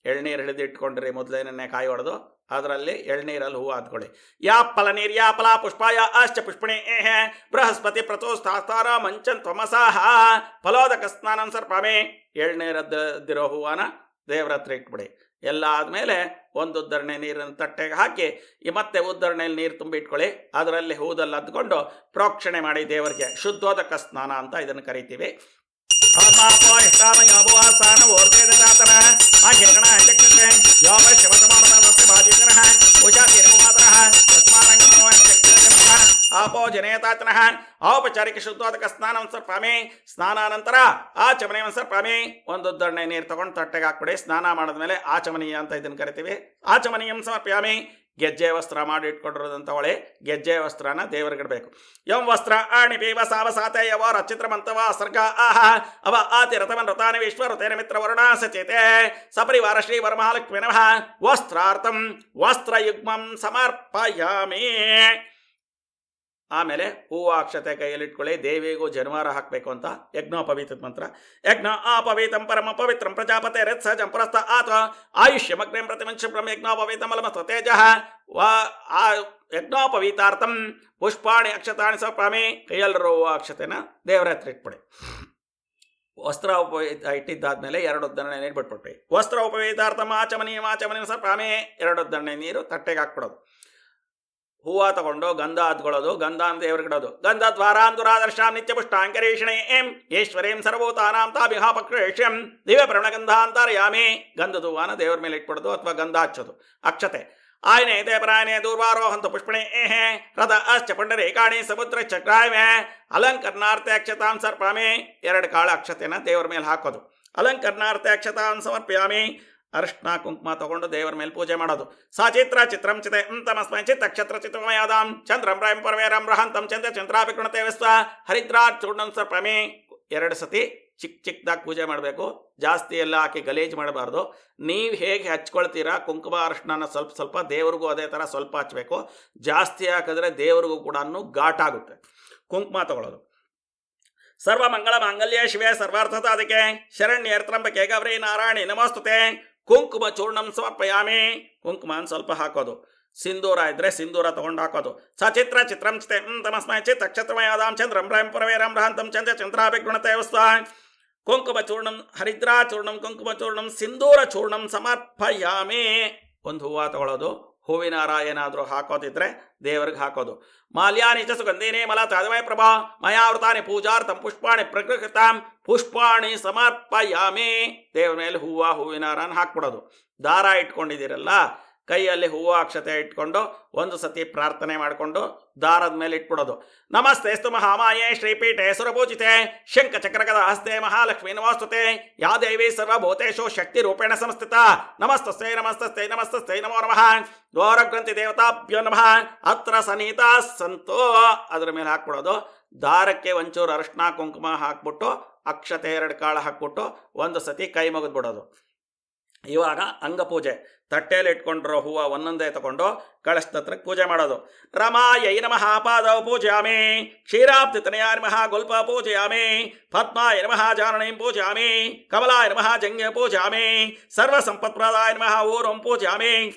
ಎಳ್ನೀರು ಹಿಡಿದು ಇಟ್ಕೊಂಡ್ರಿ ಮೊದಲೇನೇ ಕಾಯಿ ಹೊಡೆದು ಅದರಲ್ಲಿ ಎಳ್ನೀರಲ್ಲಿ ಹೂವು ಅದ್ಕೊಳ್ಳಿ. ಯಾ ಫಲ ನೀರ್ಯಾ ಫಲ ಪುಷ್ಪಾಯ ಅಶ್ಚ ಪುಷ್ಪಿಣಿ ಬೃಹಸ್ಪತಿ ಪ್ರಚೋಸ್ತಾರ ಮಂಚನ್ ತ್ವಮಸಾಹ ಫಲೋದಕ ಸ್ನಾನಂ ಸರ್ಪಾಮಿ. ಎಳ್ನೀರದ್ದಿರೋ ಹೂವನ ದೇವ್ರ ಹತ್ರ ಇಟ್ಬಿಡಿ. ಎಲ್ಲ ಆದಮೇಲೆ ಒಂದು ಉದ್ಧರಣೆ ನೀರನ್ನು ತಟ್ಟೆಗೆ ಹಾಕಿ ಮತ್ತೆ ಉದ್ಧರಣೆಯಲ್ಲಿ ನೀರು ತುಂಬಿ ಇಟ್ಕೊಳ್ಳಿ. ಅದರಲ್ಲಿ ಹೂದಲ್ಲಿ ಅದ್ಕೊಂಡು ಪ್ರೋಕ್ಷಣೆ ಮಾಡಿ ದೇವರಿಗೆ. ಶುದ್ಧೋದಕ ಸ್ನಾನ ಅಂತ ಇದನ್ನು ಕರಿತೀವಿ. ಆಪೋ ಜನೇತಾತನಃ ಔಪಚಾರಿಕ ಶುದ್ಧೋದಕ ಸ್ನಾನಂ ಸರ್ಪಾಮಿ. ಸ್ನಾನಾನಂತರ ಆಚಮನೀಯಂ ಸರ್ಪಾಮಿ. ಒಂದು ಉದ್ಧರಣೆ ನೀರು ತಗೊಂಡು ತಟ್ಟೆಗೆ ಹಾಕ್ಬಿಡಿ. ಸ್ನಾನ ಮಾಡಿದ್ಮೇಲೆ ಆಚಮನೀಯ ಅಂತ ಇದನ್ನು ಕರಿತೀವಿ. ಆಚಮನೀಯಂ ಸಮರ್ಪ್ಯಾಮಿ. ಗೆಜ್ಜೆ ವಸ್ತ್ರ ಮಾಡಿ ಇಟ್ಕೊಂಡಿರೋದಂತ ಒಳೆ ಗೆಜ್ಜೆ ವಸ್ತ್ರನ ದೇವರಿಗಿಡಬೇಕು. ಯಂ ವಸ್ತ್ರ ಆಣಿಪೀವ ಸಾವಸಾತೆ ಯವ ರಚಿತ್ರಮಂತವ ಸರ್ಗ ಆಹ ಅವ ಆತಿ ರಥವನ್ ರಥಾನಿ ವಿಶ್ವಋತೇನ ಮಿತ್ರ ವರುಣ ಸಚೇತೆ ಸಪರಿವಾರ ಶ್ರೀ ವರಮಹಾಲಕ್ಷ್ಮೀ ನಮಃ ವಸ್ತ್ರಾರ್ಥಂ ವಸ್ತ್ರಯುಗ್ಮಂ ಸಮರ್ಪಯಾಮಿ. ಆಮೇಲೆ ಹೂವು ಅಕ್ಷತೆ ಕೈಯಲ್ಲಿಟ್ಕೊಳ್ಳಿ. ದೇವಿಗೂ ಜನ್ವಾರ ಹಾಕಬೇಕು ಅಂತ ಯಜ್ಞೋಪವೀತ ಮಂತ್ರ. ಯಜ್ಞ ಅಪವೀತಂ ಪರಮ ಪವಿತ್ರಂ ಪ್ರಜಾಪತೆ ರತ್ಸಜಂ ಪುರಸ್ತ ಆತ ಆಯುಷ್ಯಮಗ್ನೇಂ ಪ್ರತಿಮಂಶಂ ಯಜ್ಞೋಪವೀತಮಲಮಸ್ತ ತೇಜ ಯಜ್ಞೋಪವೀತಾರ್ಥಂ ಪುಷ್ಪಾಣಿ ಅಕ್ಷತಾಣಿ ಸರ್ಪಾಮಿ. ಕೈಯಲ್ಲಿರೋ ಹೂವು ಅಕ್ಷತೆನ ದೇವರ ಹತ್ರ ಇಟ್ಬಿಡಿ. ವಸ್ತ್ರ ಉಪವೀತ ಇಟ್ಟಿದ್ದಾದ್ಮೇಲೆ ಎರಡು ಉದ್ಧರಣೆ ನೀರು ಬಿಟ್ಬಿಟ್ರಿ. ವಸ್ತ್ರ ಉಪವೀತಾರ್ಥಂ ಆಚಮನೀಯಂ ಸರ್ಪಾಮಿ. ಎರಡು ಉದ್ಧರಣೆ ನೀರು ತಟ್ಟೆಗೆ ಹಾಕ್ಬಿಡೋದು. ಹೂವು ತಗೊಂಡು ಗಂಧ ಹತ್ಕೊಳ್ಳೋದು. ಗಂಧ ಅಂತ ದೇವ್ರಿಗಿಡೋದು. ಗಂಧ ದ್ವಾರಾಂದುರಾದರ್ಶಾಂ ನಿತ್ಯ ಪುಷ್ಟಾಂಕರೀಷಣೆ ಈಶ್ವರೀಂ ಸರ್ವಭೂತಾನಾಂ ತಾಭಿಹಾಪಕ್ರೇಷ್ಯಂ ದಿವ್ಯ ಪ್ರಣಗಂಧಾಂತರ್ಯಾಮಿ. ಗಂಧದ ಹೂವನ ದೇವ್ರ ಮೇಲೆ ಇಟ್ಬಿಡೋದು ಅಥವಾ ಗಂಧ ಹಚ್ಚೋದು. ಅಕ್ಷತೆ. ಆಯ್ನೆ ದೇವರಾಯನೆ ದೂರ್ವಾರೋಹಂತ ಪುಷ್ಪಣೆ ರಥ ಅಶ್ಚ ಪುಂಡರೀಕಾಣಿ ಸಮುದ್ರ ಚಕ್ರಾಯ ಅಲಂಕರ್ನಾರ್ಥ ಅಕ್ಷತಾಂ ಸರ್ಪಾಮಿ. ಎರಡು ಕಾಳು ಅಕ್ಷತೆನ ದೇವರ ಮೇಲೆ ಹಾಕೋದು. ಅಲಂಕರ್ನಾರ್ಥ ಅಕ್ಷತಾಂ ಸಮರ್ಪ್ಯಾಮಿ. ಅರಿಶಿನ ಕುಂಕುಮ ತಗೊಂಡು ದೇವರ ಮೇಲೆ ಪೂಜೆ ಮಾಡೋದು. ಸಾಚಿತ್ರ ಚಿತ್ರಂ ಚಿತೆ ತಮಸ್ಮೈ ಚಿತ್ತ ನಕ್ಷತ್ರ ಚಿತ್ರಮಯಾದಾಂ ಚಂದ್ರಂ ರಾಯಂ ಪರ್ವೇರಂ ರಹಂತಂ ಚಂದ್ರ ಚಂದ್ರಾಭಿಕೃಣತೆ ವಿಶ್ವ ಹರಿದ್ರಾ ಚೂರ್ಣಂ ಸರ್ಪಮಿ. ಎರಡು ಸತಿ ಚಿಕ್ಕದಾಗಿ ಪೂಜೆ ಮಾಡಬೇಕು. ಜಾಸ್ತಿ ಎಲ್ಲ ಹಾಕಿ ಗಲೀಜು ಮಾಡಬಾರ್ದು. ನೀವು ಹೇಗೆ ಹಚ್ಕೊಳ್ತೀರಾ ಕುಂಕುಮ ಅರಿಶಿನ ಸ್ವಲ್ಪ ಸ್ವಲ್ಪ ದೇವ್ರಿಗೂ ಅದೇ ಥರ ಸ್ವಲ್ಪ ಹಚ್ಚಬೇಕು. ಜಾಸ್ತಿ ಹಾಕಿದ್ರೆ ದೇವ್ರಿಗೂ ಕೂಡ ಘಾಟಾಗುತ್ತೆ. ಕುಂಕುಮ ತಗೊಳ್ಳೋದು. ಸರ್ವಮಂಗಳ ಮಾಂಗಲ್ಯ ಶಿವೆ ಸರ್ವಾರ್ಥಸಾಧಿಕೆ ಶರಣ್ಯೇ ತ್ರ್ಯಂಬಕೆ ಗೌರಿ ನಾರಾಯಣಿ ನಮೋಸ್ತುತೆ. ಕುಂಕುಮ ಚೂರ್ಣಂ ಸಮರ್ಪಯಾಮಿ. ಕುಂಕುಮ ಸ್ವಲ್ಪ ಹಾಕೋದು. ಸಿಂಧೂರ ಇದ್ರೆ ಸಿಂಧೂರ ತಗೊಂಡು ಹಾಕೋದು. ಸಚಿತ್ರ ಚಿತ್ರಂ ಚಿತೆ ತಮಸ್ಮೈ ಚಿತ್ ನಕ್ಷತ್ರಮಯಾದಾಂ ಚಂದ್ರಂ ರಾಂ ಪರವೇರಂ ರಹಂತಂ ಚಂದ್ರ ಚಂದ್ರಾಭಿಗುಣತೇವಸ್ತ. ಕುಂಕುಮ ಚೂರ್ಣಂ ಹರಿದ್ರಾ ಚೂರ್ಣಂ ಕುಂಕುಮ ಚೂರ್ಣಂ ಸಿಂಧೂರ ಚೂರ್ಣಂ ಸಮರ್ಪಯಾಮಿ. ಒಂದು ಹೂವು ತಗೊಳ್ಳೋದು. ಹೂವಿನ ಹಾರ ಏನಾದರೂ ಹಾಕೋದಿದ್ರೆ ದೇವರಿಗೆ ಹಾಕೋದು. ಮಾಲ್ಯಾನಿ ಚ ಸುಗಂಧಿನಿ ಮಲ ತಾದವೈ ಪ್ರಭಾ ಮಯಾವೃತಾನಿ ಪೂಜಾರ್ಥಂ ಪುಷ್ಪಾಣಿ ಪ್ರಕೃತಾಂ ಪುಷ್ಪಾಣಿ ಸಮರ್ಪಯಾಮಿ. ದೇವರ ಮೇಲೆ ಹೂವಿನ ಹಾರನ ಹಾಕ್ಬಿಡೋದು. ದಾರ ಇಟ್ಕೊಂಡಿದ್ದೀರಲ್ಲ, ಕೈಯಲ್ಲಿ ಹೂವು ಅಕ್ಷತೆ ಇಟ್ಕೊಂಡು ಒಂದು ಸತಿ ಪ್ರಾರ್ಥನೆ ಮಾಡಿಕೊಂಡು ದಾರದ ಮೇಲೆ ಇಟ್ಬಿಡೋದು. ನಮಸ್ತೆಸ್ತು ಮಹಾಮಾಯೇ ಶ್ರೀಪೀಠೆ ಸುರಪೂಜಿತೆ ಶಂಖ ಚಕ್ರಗದ ಹಸ್ತೆ ಮಹಾಲಕ್ಷ್ಮೀ ನಮೋಸ್ತುತೆ. ಯಾ ದೇವಿ ಸರ್ವಭೂತೇಶು ಶಕ್ತಿ ರೂಪೇಣ ಸಂಸ್ಥಿತ. ನಮಸ್ತಸ್ತೆ ನಮಸ್ತಸ್ತೆ ನಮಸ್ತಸ್ತೆ ನಮೋ ನಮಃ. ಘೋರಗ್ರಂಥಿ ದೇವತಾಭ್ಯೋ ನಮಃ. ಅತ್ರ ಸನೀತಾ ಸಂತೋ. ಅದರ ಮೇಲೆ ಹಾಕ್ಬಿಡೋದು. ದಾರಕ್ಕೆ ಒಂಚೂರು ಅರಿಶಿನ ಕುಂಕುಮ ಹಾಕ್ಬಿಟ್ಟು ಅಕ್ಷತೆ 2 ಕಾಳು ಹಾಕ್ಬಿಟ್ಟು ಒಂದು ಸತಿ ಕೈ ಮುಗಿದ್ಬಿಡೋದು. ಇವಾಗ ಅಂಗಪೂಜೆ. ತಟ್ಟೆಯಲ್ಲಿ ಇಟ್ಕೊಂಡಿರೋ ಹೂವು ಒಂದೊಂದೇ ತಗೊಂಡು ಕಳಶದ ಹತ್ರಕ್ಕೆ ಪೂಜೆ ಮಾಡೋದು. ರಮಾಯೈ ನಮಃ ಪಾದೌ ಪೂಜಯಾಮಿ. ಕ್ಷೀರಾಬ್ಧಿ ತನಯಾಯ ನಮಃ ಗುಲ್ಪ ಪೂಜಯಾಮಿ. ಪದ್ಮಾಯ ನಮಃ ಜಾನನೀಂ ಪೂಜಯಾಮಿ. ಕಮಲಾಯ ನಮಃ ಜಂಘೆ ಪೂಜಯಾಮಿ. ಸರ್ವಸಂಪತ್ಪ್ರದಾಯ ನಮಃ ಊರುಂ ಪೂಜಯಾಮಿ.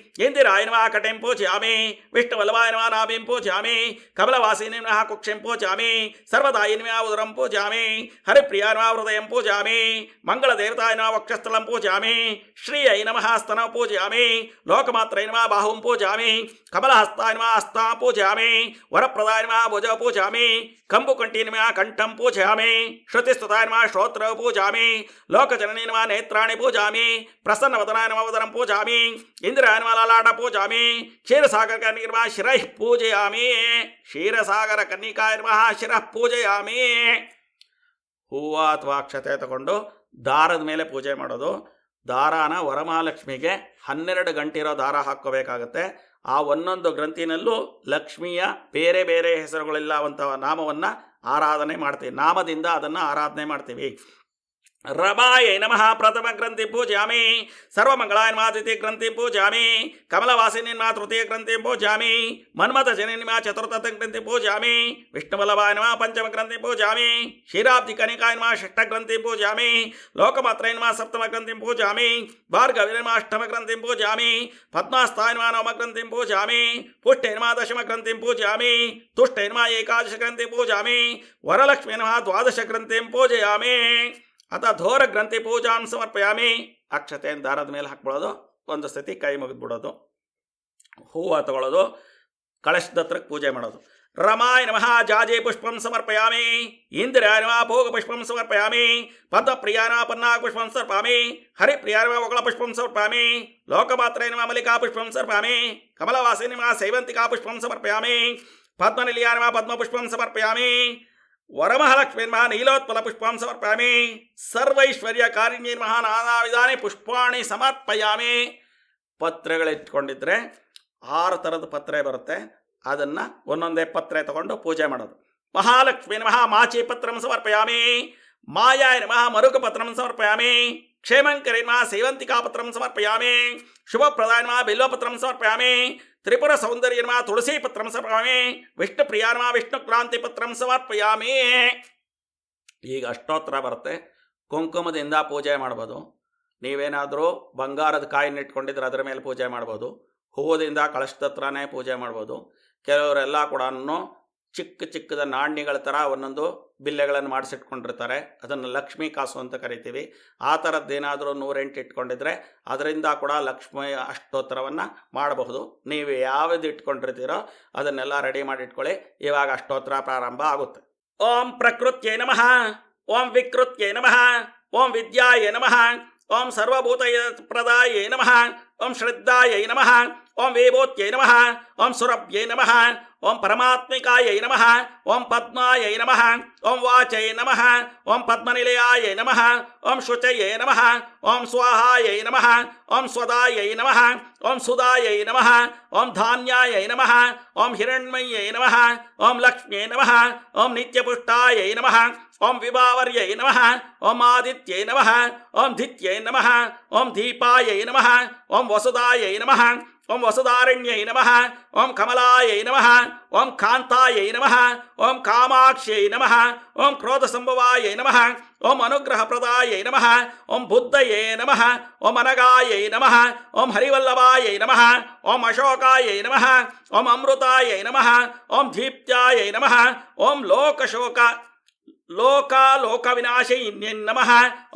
ಇಂದಿರಾಯ ನಮಃ ಕಟಿಂ ಪೂಜಯಾಮಿ. ವಿಷ್ಣುವಲ್ಲಭಾಯ ನಮಃ ನಾಭಿಂ ಪೂಜಯಾಮಿ. ಕಮಲವಾಸಿನಿ ನಮಃ ಕುಕ್ಷಿಂ ಪೂಜಯಾಮಿ. ಸರ್ವದಾಯಿ ನಮಃ ಉದರಂ ಪೂಜಯಾಮಿ. ಹರಿಪ್ರಿಯಾಯ ನಮಃ ಹೃದಯಂ ಪೂಜಯಾಮಿ. ಮಂಗಳದೇವತಾಯ ನಮಃ ವಕ್ಷಸ್ಥಲಂ ಪೂಜಯಾಮಿ. ಶ್ರೀಯೈ ನಮಃ ಸ್ತನಂ ಪೂಜಯಾಮಿ. ಲೋಕಮಾತ್ರೈ ನಮಃ ಬಾಹುಂ ಪೂಜಯಾಮಿ. ಕಮಲಹಸ್ತಾಯ ನಮಃ ಹಸ್ತಾ ಪೂಜಯಾಮಿ. ವರಪ್ರದಾಯ ನಮಃ ಭುಜ ಪೂಜಯಾಮಿ. ಕಂಬುಕಂಠಿ ನಮಃ ಕಂಠಂ ಪೂಜಯಾಮಿ. ಶ್ರುತಿಸ್ತುತಾಯ ನಮಃ ಶ್ರೋತ್ರ ಪೂಜಯಾಮಿ. ಲೋಕಜನನಿ ನಮಃ ನೇತ್ರಾಣಿ ಪೂಜಯಾಮಿ. ಪ್ರಸನ್ನವದನಾಯ ನಮಃ ವದನಂ ಪೂಜಯಾಮಿ. ಇಂದ್ರಾಯ ನಮಃ ಲಲಾಟ ಪೂಜಯಾಮಿ. ಕ್ಷೀರಸಾಗರ ಕನ್ನಿಕಾ ನಮಃ ಶಿರಃ ಪೂಜಯಾಮಿ. ಕ್ಷೀರಸಾಗರ ಕನ್ನಿಕಾಯ ನಮಃ ಶಿರಃ ಪೂಜಯಾಮಿ. ಹೂವು ಅಥವಾ ಅಕ್ಷತೆ ತಗೊಂಡು ದಾರದ ಮೇಲೆ ಪೂಜೆ ಮಾಡೋದು. ದಾರಾನ ವರಮಹಾಲಕ್ಷ್ಮಿಗೆ 12 ಗಂಟಿರೋ ದಾರ ಹಾಕ್ಕೋಬೇಕಾಗತ್ತೆ. ಆ ಒಂದೊಂದು ಗ್ರಂಥಿನಲ್ಲೂ ಲಕ್ಷ್ಮಿಯ ಬೇರೆ ಬೇರೆ ಹೆಸರುಗಳಿಲ್ಲವಂಥ ನಾಮವನ್ನು ಆರಾಧನೆ ಮಾಡ್ತೀವಿ. ನಾಮದಿಂದ ಅದನ್ನು ಆರಾಧನೆ ಮಾಡ್ತೀವಿ. ರಮಾಯೈ ನಮಃ ಪ್ರಥಮ ಗ್ರಂಥಿ ಪೂಜಯಾಮಿ. ಸರ್ವಮಂಗಳಾಯ ನಮಃ ದ್ವಿತೀಯ ಗ್ರಂಥಿ ಪೂಜಯಾಮಿ. ಕಮಲವಾಸಿನಿ ನಮಃ ತೃತೀಯ ಗ್ರಂಥಿ ಪೂಜಯಾಮಿ. ಮನ್ಮಥ ಜನಿ ನಮಃ ಚತುರ್ಥ ಗ್ರಂಥಿ ಪೂಜಯಾಮಿ. ವಿಷ್ಣುವಲ್ಲಭಾಯ ನಮಃ ಪಂಚಮ ಗ್ರಂಥಿ ಪೂಜಯಾಮಿ. ಕ್ಷೀರಾಬ್ಧಿ ಕನಿಕಾಯ ನಮಃ ಷಷ್ಠ ಗ್ರಂಥಿ ಪೂಜಯಾಮಿ. ಲೋಕಮಾತ್ರೈ ನಮಃ ಸಪ್ತಮ ಗ್ರಂಥಿ ಪೂಜಯಾಮಿ. ಭಾರ್ಗವಿ ನಮಃ ಅಷ್ಟಮ ಗ್ರಂಥಿ ಪೂಜಯಾಮಿ. ಪದ್ಮಾಸ್ತಾಯ ನಮಃ ನವಮ ಗ್ರಂಥಿ ಪೂಜಯಾಮಿ. ಪುಷ್ಟೈ ನಮಃ ದಶಮ ಗ್ರಂಥಿ ಪೂಜಯಾಮಿ. ತುಷ್ಟೈ ನಮಃ ಏಕಾದಶ ಗ್ರಂಥಿ ಪೂಜಯಾಮಿ. ವರಲಕ್ಷ್ಮೀ ನಮಃ ದ್ವಾದಶ ಗ್ರಂಥಿ ಪೂಜಯಾಮಿ. ಅಥ ಧೋರ ಗ್ರಂಥಿ ಪೂಜಾಂ ಸಮರ್ಪಯಾಮಿ. ಅಕ್ಷತೆಯನ್ನು ದಾರದ ಮೇಲೆ ಹಾಕ್ಬಿಡೋದು. ಒಂದು ಸತಿ ಕೈ ಮುಗಿದ್ಬಿಡೋದು. ಹೂವು ತಗೊಳ್ಳೋದು. ಕಳಶದ ಹತ್ರಕ್ಕೆ ಪೂಜೆ ಮಾಡೋದು. ರಮಾಯ ನಮಃ ಜಾಜೆ ಪುಷ್ಪಂ ಸಮರ್ಪಯಾಮಿ. ಇಂದಿರಾಯ ನಮಃ ಭೋಗ ಪುಷ್ಪಂ ಸಮರ್ಪಯಾಮಿ. ಪದ್ಮಪ್ರಿಯಾಯ ನಮಃ ಪನ್ನಾಗ ಪುಷ್ಪಂ ಸಮರ್ಪಯಾಮಿ. ಹರಿಪ್ರಿಯಾಯ ನಮಃ ಒಗಳ ಪುಷ್ಪಂ ಸಮರ್ಪಯಾಮಿ. ಲೋಕಮಾತ್ರೈ ನಮಃ ಮಲ್ಲಿಕಾ ಪುಷ್ಪಂ ಸಮರ್ಪಯಾಮಿ. ಕಮಲವಾಸಿನಿ ನಮಃ ಸೈವಂತಿಕಾ ಪುಷ್ಪಂ ಸಮರ್ಪಯಾಮಿ. ಪದ್ಮನಿಲಯಾಯ ನಮಃ ಪದ್ಮಪುಷ್ಪಂ ಸಮರ್ಪಯಾಮಿ. ವರಮಹಾಲಕ್ಷ್ಮೀ ನಮಃ ನೀಲೋತ್ಪಲ ಪುಷ್ಪಾಂ ಸಮರ್ಪಯಾಮಿ. ಸರ್ವೈಶ್ವರ್ಯ ಕಾರಿಣ್ಯೈ ನಮಃ ನಾನಾ ವಿಧಾನಿ ಪುಷ್ಪಾಣಿ ಸಮರ್ಪಯಾಮಿ. ಪತ್ರೆಗಳಿಟ್ಕೊಂಡಿದ್ರೆ 6 ಥರದ ಪತ್ರೆ ಬರುತ್ತೆ. ಅದನ್ನು ಒಂದೊಂದೇ ಪತ್ರೆ ತಗೊಂಡು ಪೂಜೆ ಮಾಡೋದು. ಮಹಾಲಕ್ಷ್ಮೀ ನಮಃ ಮಾಚಿ ಪತ್ರಂ ಸಮರ್ಪಯಾಮಿ. ಮಾಯಾಯ ನಮಃ ಮರುಕ ಪತ್ರಂ ಸಮರ್ಪಯಾಮಿ. ಕ್ಷೇಮಂಕರಿ ನಮಃ ಸೇವಂತಿಕಾ ಪತ್ರಂ ಸಮರ್ಪಯಾಮಿ. ಶುಭಪ್ರದಾಯ ನಮಃ ಬಿಲ್ವಪತ್ರಂ ಸಮರ್ಪಯಾಮಿ. ತ್ರಿಪುರ ಸೌಂದರ್ಯ ನಮಃ ತುಳಸಿ ಪತ್ರಂ ಸಮರ್ಪಯಾಮಿ. ವಿಷ್ಣುಪ್ರಿಯ ನಮಃ ವಿಷ್ಣು ಕ್ರಾಂತಿ ಪತ್ರಂ ಸಮರ್ಪಯಾಮಿ. ಈಗ ಅಷ್ಟೋತ್ತರ ಬರುತ್ತೆ. ಕುಂಕುಮದಿಂದ ಪೂಜೆ ಮಾಡ್ಬೋದು. ನೀವೇನಾದರೂ ಬಂಗಾರದ ಕಾಯಿನ ಇಟ್ಕೊಂಡಿದ್ರೆ ಅದರ ಮೇಲೆ ಪೂಜೆ ಮಾಡ್ಬೋದು. ಹೂವದಿಂದ ಕಳಶದ ಹತ್ರನೇ ಪೂಜೆ ಮಾಡ್ಬೋದು. ಕೆಲವರೆಲ್ಲ ಕೂಡ ಚಿಕ್ಕದ ನಾಣ್ಯಗಳ ಥರ ಒಂದೊಂದು ಬಿಲ್ಲೆಗಳನ್ನು ಮಾಡಿಸಿಟ್ಕೊಂಡಿರ್ತಾರೆ. ಅದನ್ನು ಲಕ್ಷ್ಮೀ ಕಾಸು ಅಂತ ಕರಿತೀವಿ. ಆ ಥರದ್ದೇನಾದರೂ 108 ಇಟ್ಕೊಂಡಿದ್ರೆ ಅದರಿಂದ ಕೂಡ ಲಕ್ಷ್ಮಿ ಅಷ್ಟೋತ್ತರವನ್ನು ಮಾಡಬಹುದು. ನೀವು ಯಾವುದು ಇಟ್ಕೊಂಡಿರ್ತೀರೋ ಅದನ್ನೆಲ್ಲ ರೆಡಿ ಮಾಡಿ ಇಟ್ಕೊಳ್ಳಿ. ಇವಾಗ ಅಷ್ಟೋತ್ತರ ಪ್ರಾರಂಭ ಆಗುತ್ತೆ. ಓಂ ಪ್ರಕೃತ್ಯೈ ನಮಃ. ಓಂ ವಿಕೃತ್ಯೈ ನಮಃ. ಓಂ ವಿದ್ಯಾಯ ನಮಃ. ಓಂ ಸರ್ವಭೂತ ಪ್ರದಾಯೈ ನಮಃ. ಓಂ ಶ್ರದ್ಧಾಯೈ ನಮಃ. ಓಂ ವಿಭೂತ್ಯೈ ನಮಃ, ಓಂ ಸುರಭ್ಯೈ ನಮಃ, ಓಂ ಪರಮಾತ್ಮಿಕಾಯೈ ನಮಃ, ಓಂ ಪದ್ಮಾಯೈ ನಮಃ, ಓಂ ವಾಚೈ ನಮಃ, ಓಂ ಪದ್ಮನಿಲಯಾಯೈ ನಮಃ, ಓಂ ಶುಚಯೈ ನಮಃ, ಓಂ ಸ್ವಾಹಾಯೈ ನಮಃ, ಓಂ ಸ್ವದಾಯೈ ನಮಃ, ಓಂ ಸುದಾಯೈ ನಮಃ, ಓಂ ಧಾನ್ಯಾಯೈ ನಮಃ, ಓಂ ಹಿರಣ್ಮಯ್ಯೈ ನಮಃ, ಓಂ ಲಕ್ಷ್ಮ್ಯೈ ನಮಃ, ಓಂ ನಿತ್ಯಪುಷ್ಟಾಯೈ ನಮಃ, ಓಂ ವಿಭಾವರ್ಯೈ ನಮಃ, ಓಂ ಆದಿತ್ಯೈ ನಮಃ, ಓಂ ಧಿತ್ಯೈ ನಮಃ, ಓಂ ದೀಪಾಯೈ ನಮಃ, ಓಂ ವಸುದಾಯೈ ನಮಃ, ಓಂ ವಸುಧಾರಣ್ಯೈ ನಮಃ, ಓಂ ಕಮಲಾಯೈ ನಮಃ, ಓಂ ಕಾಂತಾಯೈ ನಮಃ, ಓಂ ಕಾಮಾಕ್ಷ್ಯೈ ನಮಃ, ಓಂ ಕ್ರೋಧಸಂಭವಾಯೈ ನಮಃ, ಓಂ ಅನುಗ್ರಹಪ್ರದಾಯೈ ನಮಃ, ಓಂ ಬುದ್ಧಯೇ ನಮಃ, ಓಂ ಅನಗಾಯೈ ನಮಃ, ಓಂ ಹರಿವಲ್ಲಭಾಯೈ ನಮಃ, ಓಂ ಅಶೋಕಾಯೈ ನಮಃ, ಓಂ ಅಮೃತಾಯೈ ನಮಃ, ಓಂ ದೀಪ್ತ್ಯಾಯೈ ನಮಃ, ಓಂ ಲೋಕವಿನಾಶಯಿನ್ಯೈ ನಮಃ,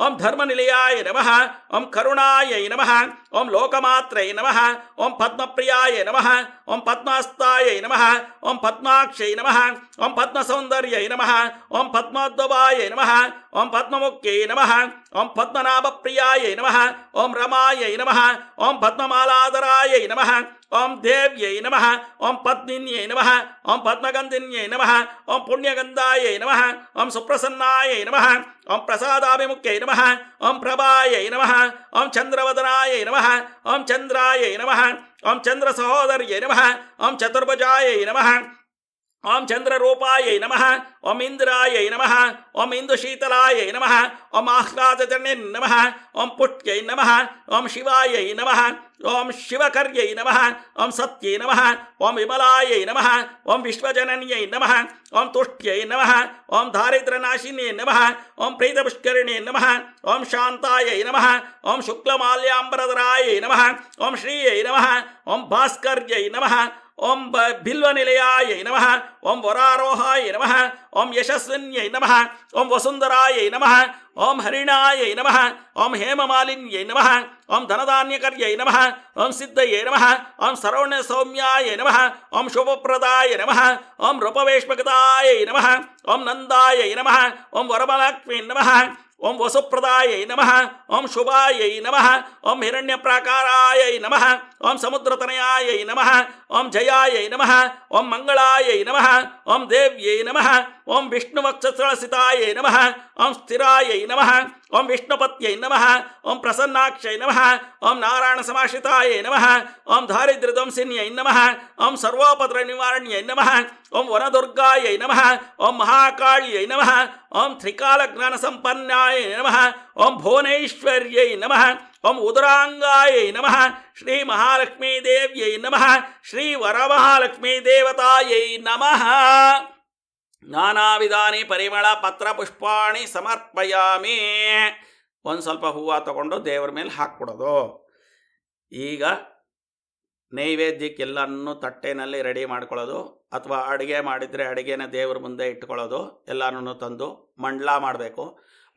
ಓಂ ಧರ್ಮನಿಲಯಾಯ ನಮಃ, ಓಂ ಕರುಣಾಯೈ ನಮಃ, ಓಂ ಲೋಕಮಾತ್ರೈ ನಮಃ, ಓಂ ಪದ್ಮಪ್ರಿಯಾಯ ನಮಃ, ಓಂ ಪದ್ಮಾಸ್ತಾಯೈ ನಮಃ, ಓಂ ಪದ್ಮಾಕ್ಷೈ ನಮಃ, ಓಂ ಪದ್ಮಸೌಂದರ್ಯೈ ನಮಃ, ಓಂ ಪದ್ಮೋದ್ಭವಾಯೈ ನಮಃ, ಓಂ ಪದ್ಮಮುಖ್ಯೈ ನಮಃ, ಓಂ ಪದ್ಮನಾಭಪ್ರಿಯಾಯೈ ನಮಃ, ಓಂ ರಮಾಯೈ ನಮಃ, ಓಂ ಪದ್ಮಮಾಲಾಧರಾಯೈ ನಮಃ, ಓಂ ದೇವ್ಯೈ ನಮಃ, ಓಂ ಪದ್ಮಿನ್ಯೈ ನಮಃ, ಓಂ ಪದ್ಮಗಂಧಿನ್ಯೈ ನಮಃ, ಓಂ ಪುಣ್ಯಗಂಧಾಯೈ ನಮಃ, ಓಂ ಸುಪ್ರಸನ್ನಾಯೈ ನಮಃ, ಓಂ ಪ್ರಸಾದಾಭಿಮುಖ್ಯೈ ನಮಃ, ಓಂ ಪ್ರಭಾಯೈ ನಮಃ, ಓಂ ಚಂದ್ರವದನಾಯೈ ನಮಃ, ಓಂ ಚಂದ್ರಾಯೈ ನಮಃ, ಓಂ ಚಂದ್ರ ಸಹೋದರ್ಯೈ ನಮಃ, ಓಂ ಚತುರ್ಭುಜಾಯೈ ನಮಃ, ಓಂ ಚಂದ್ರರೂಪಾಯೈ ನಮಃ, ಓಂ ಇಂದ್ರಾಯೈ ನಮಃ, ಓಂ ಇಂದುಶೀತಲಾಯೈ ನಮಃ, ಓಂ ಆಹ್ಲಾದಜನ್ಯೈ ನಮಃ, ಓಂ ಪುಟ್ಯೈ ನಮಃ, ಓಂ ಶಿವಾಯೈ ನಮಃ, ಓಂ ಶಿವಕರ್ಯೈ ನಮಃ, ಓಂ ಸತ್ಯೈ ನಮಃ, ಓಂ ವಿಮಲಾಯೈ ನಮಃ, ಓಂ ವಿಶ್ವಜನನ್ಯೈ ನಮಃ, ಓಂ ತುಷ್ಟ್ಯೈ ನಮಃ, ಓಂ ದಾರಿದ್ರ್ಯನಾಶಿನ್ಯೈ ನಮಃ, ಓಂ ಪ್ರೀತಪುಷ್ಕರಿಣ್ಯೈ ನಮಃ, ಓಂ ಶಾಂತಾಯೈ ನಮಃ, ಓಂ ಶುಕ್ಲಮಾಲ್ಯಾಂಬರಧರಾಯೈ ನಮಃ, ಓಂ ಶ್ರೀಯೈ ನಮಃ, ಓಂ ಭಾಸ್ಕರ್ಯೈ ನಮಃ, ಓಂ ಬಿಲ್ವನಿಲಯಾಯೈ ನಮಃ, ಓಂ ವರಾರೋಹಾಯೈ ನಮಃ, ಓಂ ಯಶಸ್ವಿನ್ಯೈ ನಮಃ, ಓಂ ವಸುಂಧರಾಯೈ ನಮಃ, ಓಂ ಹರಿಣಾಯೈ ನಮಃ, ಓಂ ಹೇಮಮಾಲಿನ್ಯೈ ನಮಃ, ಓಂ ಧನಧಾನ್ಯಕರ್ಯೈ ನಮಃ, ಓಂ ಸಿದ್ಧಯೈ ನಮಃ, ಓಂ ಸರ್ವಣ್ಯ ಸೌಮ್ಯಾಯ ನಮಃ, ಓಂ ಶುಭಪ್ರದಾಯ ನಮಃ, ಓಂ ರೂಪವೇಶ್ಮಗತಾಯೈ ನಮಃ, ಓಂ ನಂದಾಯೈ ನಮಃ, ಓಂ ವರಮಲಕ್ಷ್ಮೀ ನಮಃ, ಓಂ ವಸುಪ್ರದಾಯೈ ನಮಃ, ಓಂ ಶುಭಾಯೈ ನಮಃ, ಓಂ ಹಿರಣ್ಯಪ್ರಾಕಾರಾಯೈ ನಮಃ, ಓಂ ಸಮುದ್ರತನಯಾಯೈ ನಮಃ, ಓಂ ಜಯಾಯೈ ನಮಃ, ಓಂ ಮಂಗಳಾಯೈ ನಮಃ, ಓಂ ದೇವ್ಯೈ ನಮಃ, ಓಂ ವಿಷ್ಣುವಕ್ಷಸ್ಥಳಸಿತಾಯೈ ನಮಃ, ಓಂ ಸ್ಥಿರಾಯೈ ನಮಃ, ಓಂ ವಿಷ್ಣುಪತ್ಯೈ ನಮಃ, ಓಂ ಪ್ರಸನ್ನಾಕ್ಷೈ ನಮಃ, ಓಂ ನಾರಾಯಣ ಸಮಾಶ್ರಿತಾಯೈ ನಮಃ, ಓಂ ದಾರಿದ್ರ್ಯಧ್ವಂಸಿನ್ಯೈ ನಮಃ, ಓಂ ಸರ್ವೋಪದ್ರ ನಿವಾರಣ್ಯೈ ನಮಃ, ಓಂ ವನದುರ್ಗಾಯೈ ನಮಃ, ಓಂ ಮಹಾಕಾಳ್ಯೈ ನಮಃ, ಓಂ ತ್ರಿಕಾಲಜ್ಞಾನ ಸಂಪನ್ನಾಯೈ ನಮಃ, ಓಂ ಭುವನೇಶ್ವರ್ಯೈ ನಮಃ, ಓಂ ಉದರಾಂಗಾಯೈ ನಮಃ, ಶ್ರೀ ಮಹಾಲಕ್ಷ್ಮೀ ದೇವ್ಯೈ ನಮಃ, ಶ್ರೀ ವರಮಹಾಲಕ್ಷ್ಮೀ ದೇವತಾಯೈ ನಮಃ. ನಾನಾವಿಧಾನಿ ಪರಿಮಳ ಪತ್ರ ಪುಷ್ಪಾಣಿ ಸಮರ್ಪಯಾಮಿ. ಒಂದು ಸ್ವಲ್ಪ ಹೂವು ತಗೊಂಡು ದೇವರ ಮೇಲೆ ಹಾಕ್ಬಿಡೋದು. ಈಗ ನೈವೇದ್ಯಕ್ಕೆಲ್ಲನೂ ತಟ್ಟೆನಲ್ಲಿ ರೆಡಿ ಮಾಡ್ಕೊಳ್ಳೋದು, ಅಥವಾ ಅಡುಗೆ ಮಾಡಿದರೆ ಅಡುಗೆನ ದೇವ್ರ ಮುಂದೆ ಇಟ್ಕೊಳ್ಳೋದು. ಎಲ್ಲನೂ ತಂದು ಮಂಡಲ ಮಾಡಬೇಕು.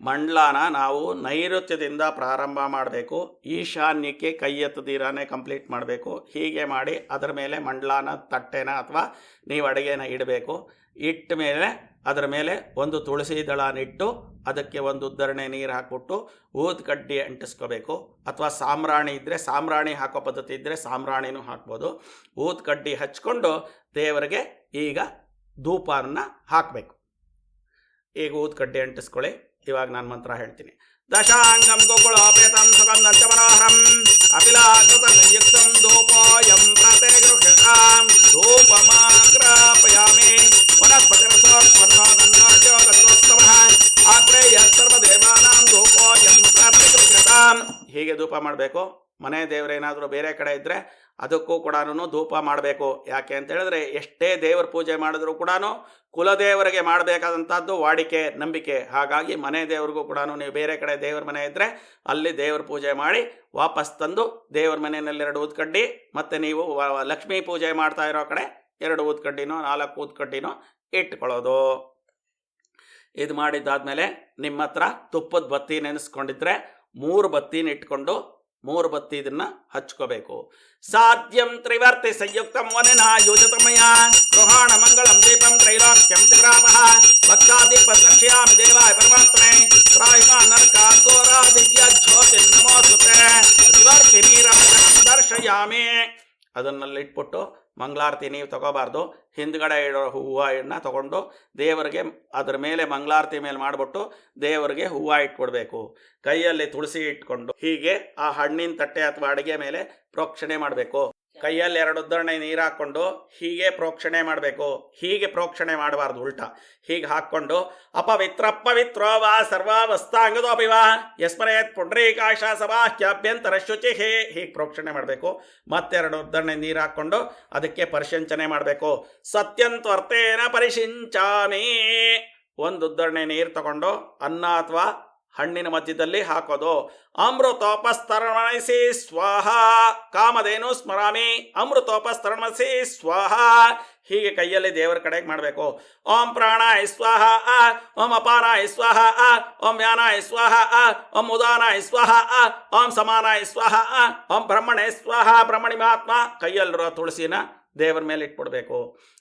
ಮಂಡಲಾನ ನಾವು ನೈಋತ್ಯದಿಂದ ಪ್ರಾರಂಭ ಮಾಡಬೇಕು. ಈಶಾನ್ಯಕ್ಕೆ ಕೈ ಎತ್ತದಿರಾನೇ ಕಂಪ್ಲೀಟ್ ಮಾಡಬೇಕು. ಹೀಗೆ ಮಾಡಿ ಅದರ ಮೇಲೆ ಮಂಡಲಾನ ತಟ್ಟೆನ ಅಥವಾ ನೀವು ಅಡುಗೆನ ಇಡಬೇಕು. ಇಟ್ಟ ಮೇಲೆ ಅದರ ಮೇಲೆ ಒಂದು ತುಳಸಿ ದಳನಿಟ್ಟು ಅದಕ್ಕೆ ಒಂದು ಉದ್ದರಣೆ ನೀರು ಹಾಕ್ಬಿಟ್ಟು ಊದು ಕಡ್ಡಿ ಅಂಟಿಸ್ಕೋಬೇಕು. ಅಥವಾ ಸಾಂಬ್ರಾಣಿ ಇದ್ದರೆ ಸಾಂಬ್ರಾಣಿ ಹಾಕೋ ಪದ್ಧತಿ ಇದ್ದರೆ ಸಾಂಬ್ರಾಣಿನೂ ಹಾಕ್ಬೋದು. ಊದು ಕಡ್ಡಿ ಹಚ್ಕೊಂಡು ದೇವರಿಗೆ ಈಗ ಧೂಪನ ಹಾಕಬೇಕು. ಈಗ ಊದು ಕಡ್ಡಿ ಅಂಟಿಸ್ಕೊಳ್ಳಿ. ಇವಾಗ ನಾನು ಮಂತ್ರ ಹೇಳ್ತೀನಿ. ದಶಾಂಗಂ ಗೋಕುಳೋಪೇತಂ ಸುಗಂಧಂ ಚ ಮನೋಹರಂ ಅಪಿಲಾಕೃತ ಸಂಯುಕ್ತಂ ಧೂಪೋಯಂ ಪ್ರತಿಗೃಹ್ಯತಾಂ ಧೂಪಮಾಗ್ರಾಪಯಾಮಿ ವನಸ್ಪತಿರಸೋತ್ಪನ್ನೋದನ್ನೋದ್ಯೋಗತೋತ್ತಮಃ ಆಗ್ರೇಯ ಸರ್ವದೇವಾನಾಂ ಧೂಪೋಯಂ ಪ್ರತಿಗೃಹ್ಯತಾಂ. ಹೀಗೆ ಧೂಪ ಮಾಡಬೇಕು. ಮನೆ ದೇವರೇನಾದರೂ ಬೇರೆ ಕಡೆ ಇದ್ದರೆ ಅದಕ್ಕೂ ಕೂಡ ಧೂಪ ಮಾಡಬೇಕು. ಯಾಕೆ ಅಂತ ಹೇಳಿದ್ರೆ ಎಷ್ಟೇ ದೇವರ ಪೂಜೆ ಮಾಡಿದ್ರೂ ಕೂಡ ಕುಲದೇವರಿಗೆ ಮಾಡಬೇಕಾದಂಥದ್ದು ವಾಡಿಕೆ, ನಂಬಿಕೆ. ಹಾಗಾಗಿ ಮನೆ ದೇವ್ರಿಗೂ ಕೂಡ ನೀವು ಬೇರೆ ಕಡೆ ದೇವ್ರ ಮನೆ ಇದ್ದರೆ ಅಲ್ಲಿ ದೇವ್ರ ಪೂಜೆ ಮಾಡಿ ವಾಪಸ್ ತಂದು ದೇವ್ರ ಮನೆಯಲ್ಲಿ 2 ಊದ್ಕಡ್ಡಿ, ಮತ್ತು ನೀವು ಲಕ್ಷ್ಮೀ ಪೂಜೆ ಮಾಡ್ತಾ ಇರೋ ಕಡೆ 2 ಊದ್ಕಡ್ಡಿನೋ 4 ಊದ್ಕಡ್ಡಿನೋ ಇಟ್ಕೊಳ್ಳೋದು. ಇದು ಮಾಡಿದ್ದಾದಮೇಲೆ ನಿಮ್ಮ ಹತ್ರ ತುಪ್ಪದ ಬತ್ತಿ ನೆನೆಸ್ಕೊಂಡಿದ್ರೆ 3 ಬತ್ತಿನ ಇಟ್ಕೊಂಡು 3 ಬತ್ತಿ ಇದನ್ನು ಹಚ್ಕೋಬೇಕು. ಸಾಧ್ಯಂ ತ್ರಿವರ್ತಿ ಸಂಯುಕ್ತಂ ವನನ ಯೋಜತಮಯ ಗೃಹಾಣ ಮಂಗಳಂ ದೀಪಂ ತ್ರೈಲೋಕ್ಯಂ ತ್ರಿಗ್ರಾಪಃ ಭಕ್ತಾದೀಪ ದರ್ಶಯಾಮಿ ದೇವಾಯ ಪರಮಾತ್ಮನೆ ತ್ರಾಹಿಮ ನರಕಾಗೋರಾ ದಿವ್ಯ ಜ್ಯೋತಿ ನಮೋಸ್ತುತೆ ತ್ರಿವರ್ತಿ ನೀರಂ ದರ್ಶಯಾಮಿ. ಅದನ್ನು ಇಟ್ಬಿಟ್ಟು ಮಂಗಳಾರತಿ ನೀವು ತಗೋಬಾರ್ದು. ಹಿಂದ್ಗಡೆ ಇಡೋ ಹೂವನ್ನು ತಗೊಂಡು ದೇವರಿಗೆ ಅದರ ಮೇಲೆ ಮಂಗಳಾರತಿ ಮೇಲೆ ಮಾಡಿಬಿಟ್ಟು ದೇವರಿಗೆ ಹೂವು ಇಟ್ಕೊಡ್ಬೇಕು. ಕೈಯಲ್ಲಿ ತುಳಸಿ ಇಟ್ಕೊಂಡು ಹೀಗೆ ಆ ಹಣ್ಣಿನ ತಟ್ಟೆ ಅಥವಾ ಅಡಿಗೆ ಮೇಲೆ ಪ್ರೋಕ್ಷಣೆ ಮಾಡಬೇಕು. ಕೈಯಲ್ಲಿ 2 ಉದ್ದರಣೆ ನೀರು ಹಾಕ್ಕೊಂಡು ಹೀಗೆ ಪ್ರೋಕ್ಷಣೆ ಮಾಡಬೇಕು. ಹೀಗೆ ಪ್ರೋಕ್ಷಣೆ ಮಾಡಬಾರ್ದು, ಉಲ್ಟಾ ಹೀಗೆ ಹಾಕ್ಕೊಂಡು ಅಪವಿತ್ರೋ ವಾ ಸರ್ವಾವಸ್ಥಾಂಗದೋಪಿ ವಾ ಯಸ್ಮರೇತ್ ಪುಂಡ್ರೀಕಾಶ ಸಭಾಹ್ಯಾಭ್ಯಂತರ ಶುಚಿ ಹೀಗೆ ಪ್ರೋಕ್ಷಣೆ ಮಾಡಬೇಕು. ಮತ್ತೆ 2 ಉದ್ದರಣೆ ನೀರು ಹಾಕ್ಕೊಂಡು ಅದಕ್ಕೆ ಪರಿಶಂಚನೆ ಮಾಡಬೇಕು. ಸತ್ಯಂತ್ವರ್ಥೇನ ಪರಿಶಿಂಚಾಮಿ. 1 ಉದ್ದರಣೆ ನೀರು ತಗೊಂಡು ಅನ್ನ ಅಥವಾ ಹಣ್ಣಿನ ಮಧ್ಯದಲ್ಲಿ ಹಾಕೋದು. ಅಮೃತೋಪಸ್ತರಣಸಿ ಸ್ವಾಹ ಕಾಮಧೇನು ಸ್ಮರಾಮಿ ಅಮೃತೋಪಸ್ತರಣಸಿ ಸ್ವಾಹ. ಹೀಗೆ ಕೈಯಲ್ಲಿ ದೇವರ ಕಡೆಗೆ ಮಾಡಬೇಕು. ಓಂ ಪ್ರಾಣಾಯ ಸ್ವಾಹ, ಓಂ ಅಪಾನಾಯ ಸ್ವಾಹ, ಓಂ ವ್ಯಾನಾಯ ಸ್ವಾಹ, ಓಂ ಉದಾನಾಯ ಸ್ವಾಹ, ಓಂ ಸಮಾನಾಯ ಸ್ವಾಹ, ಓಂ ಬ್ರಹ್ಮಣೇ ಸ್ವಾಹ. ಬ್ರಹ್ಮಣಿ ಮಹಾತ್ಮ ಕೈಯಲ್ಲಿರೋ ತುಳಸಿನ ದೇವರ ಮೇಲೆ ಇಟ್ಬಿಡ್ಬೇಕು.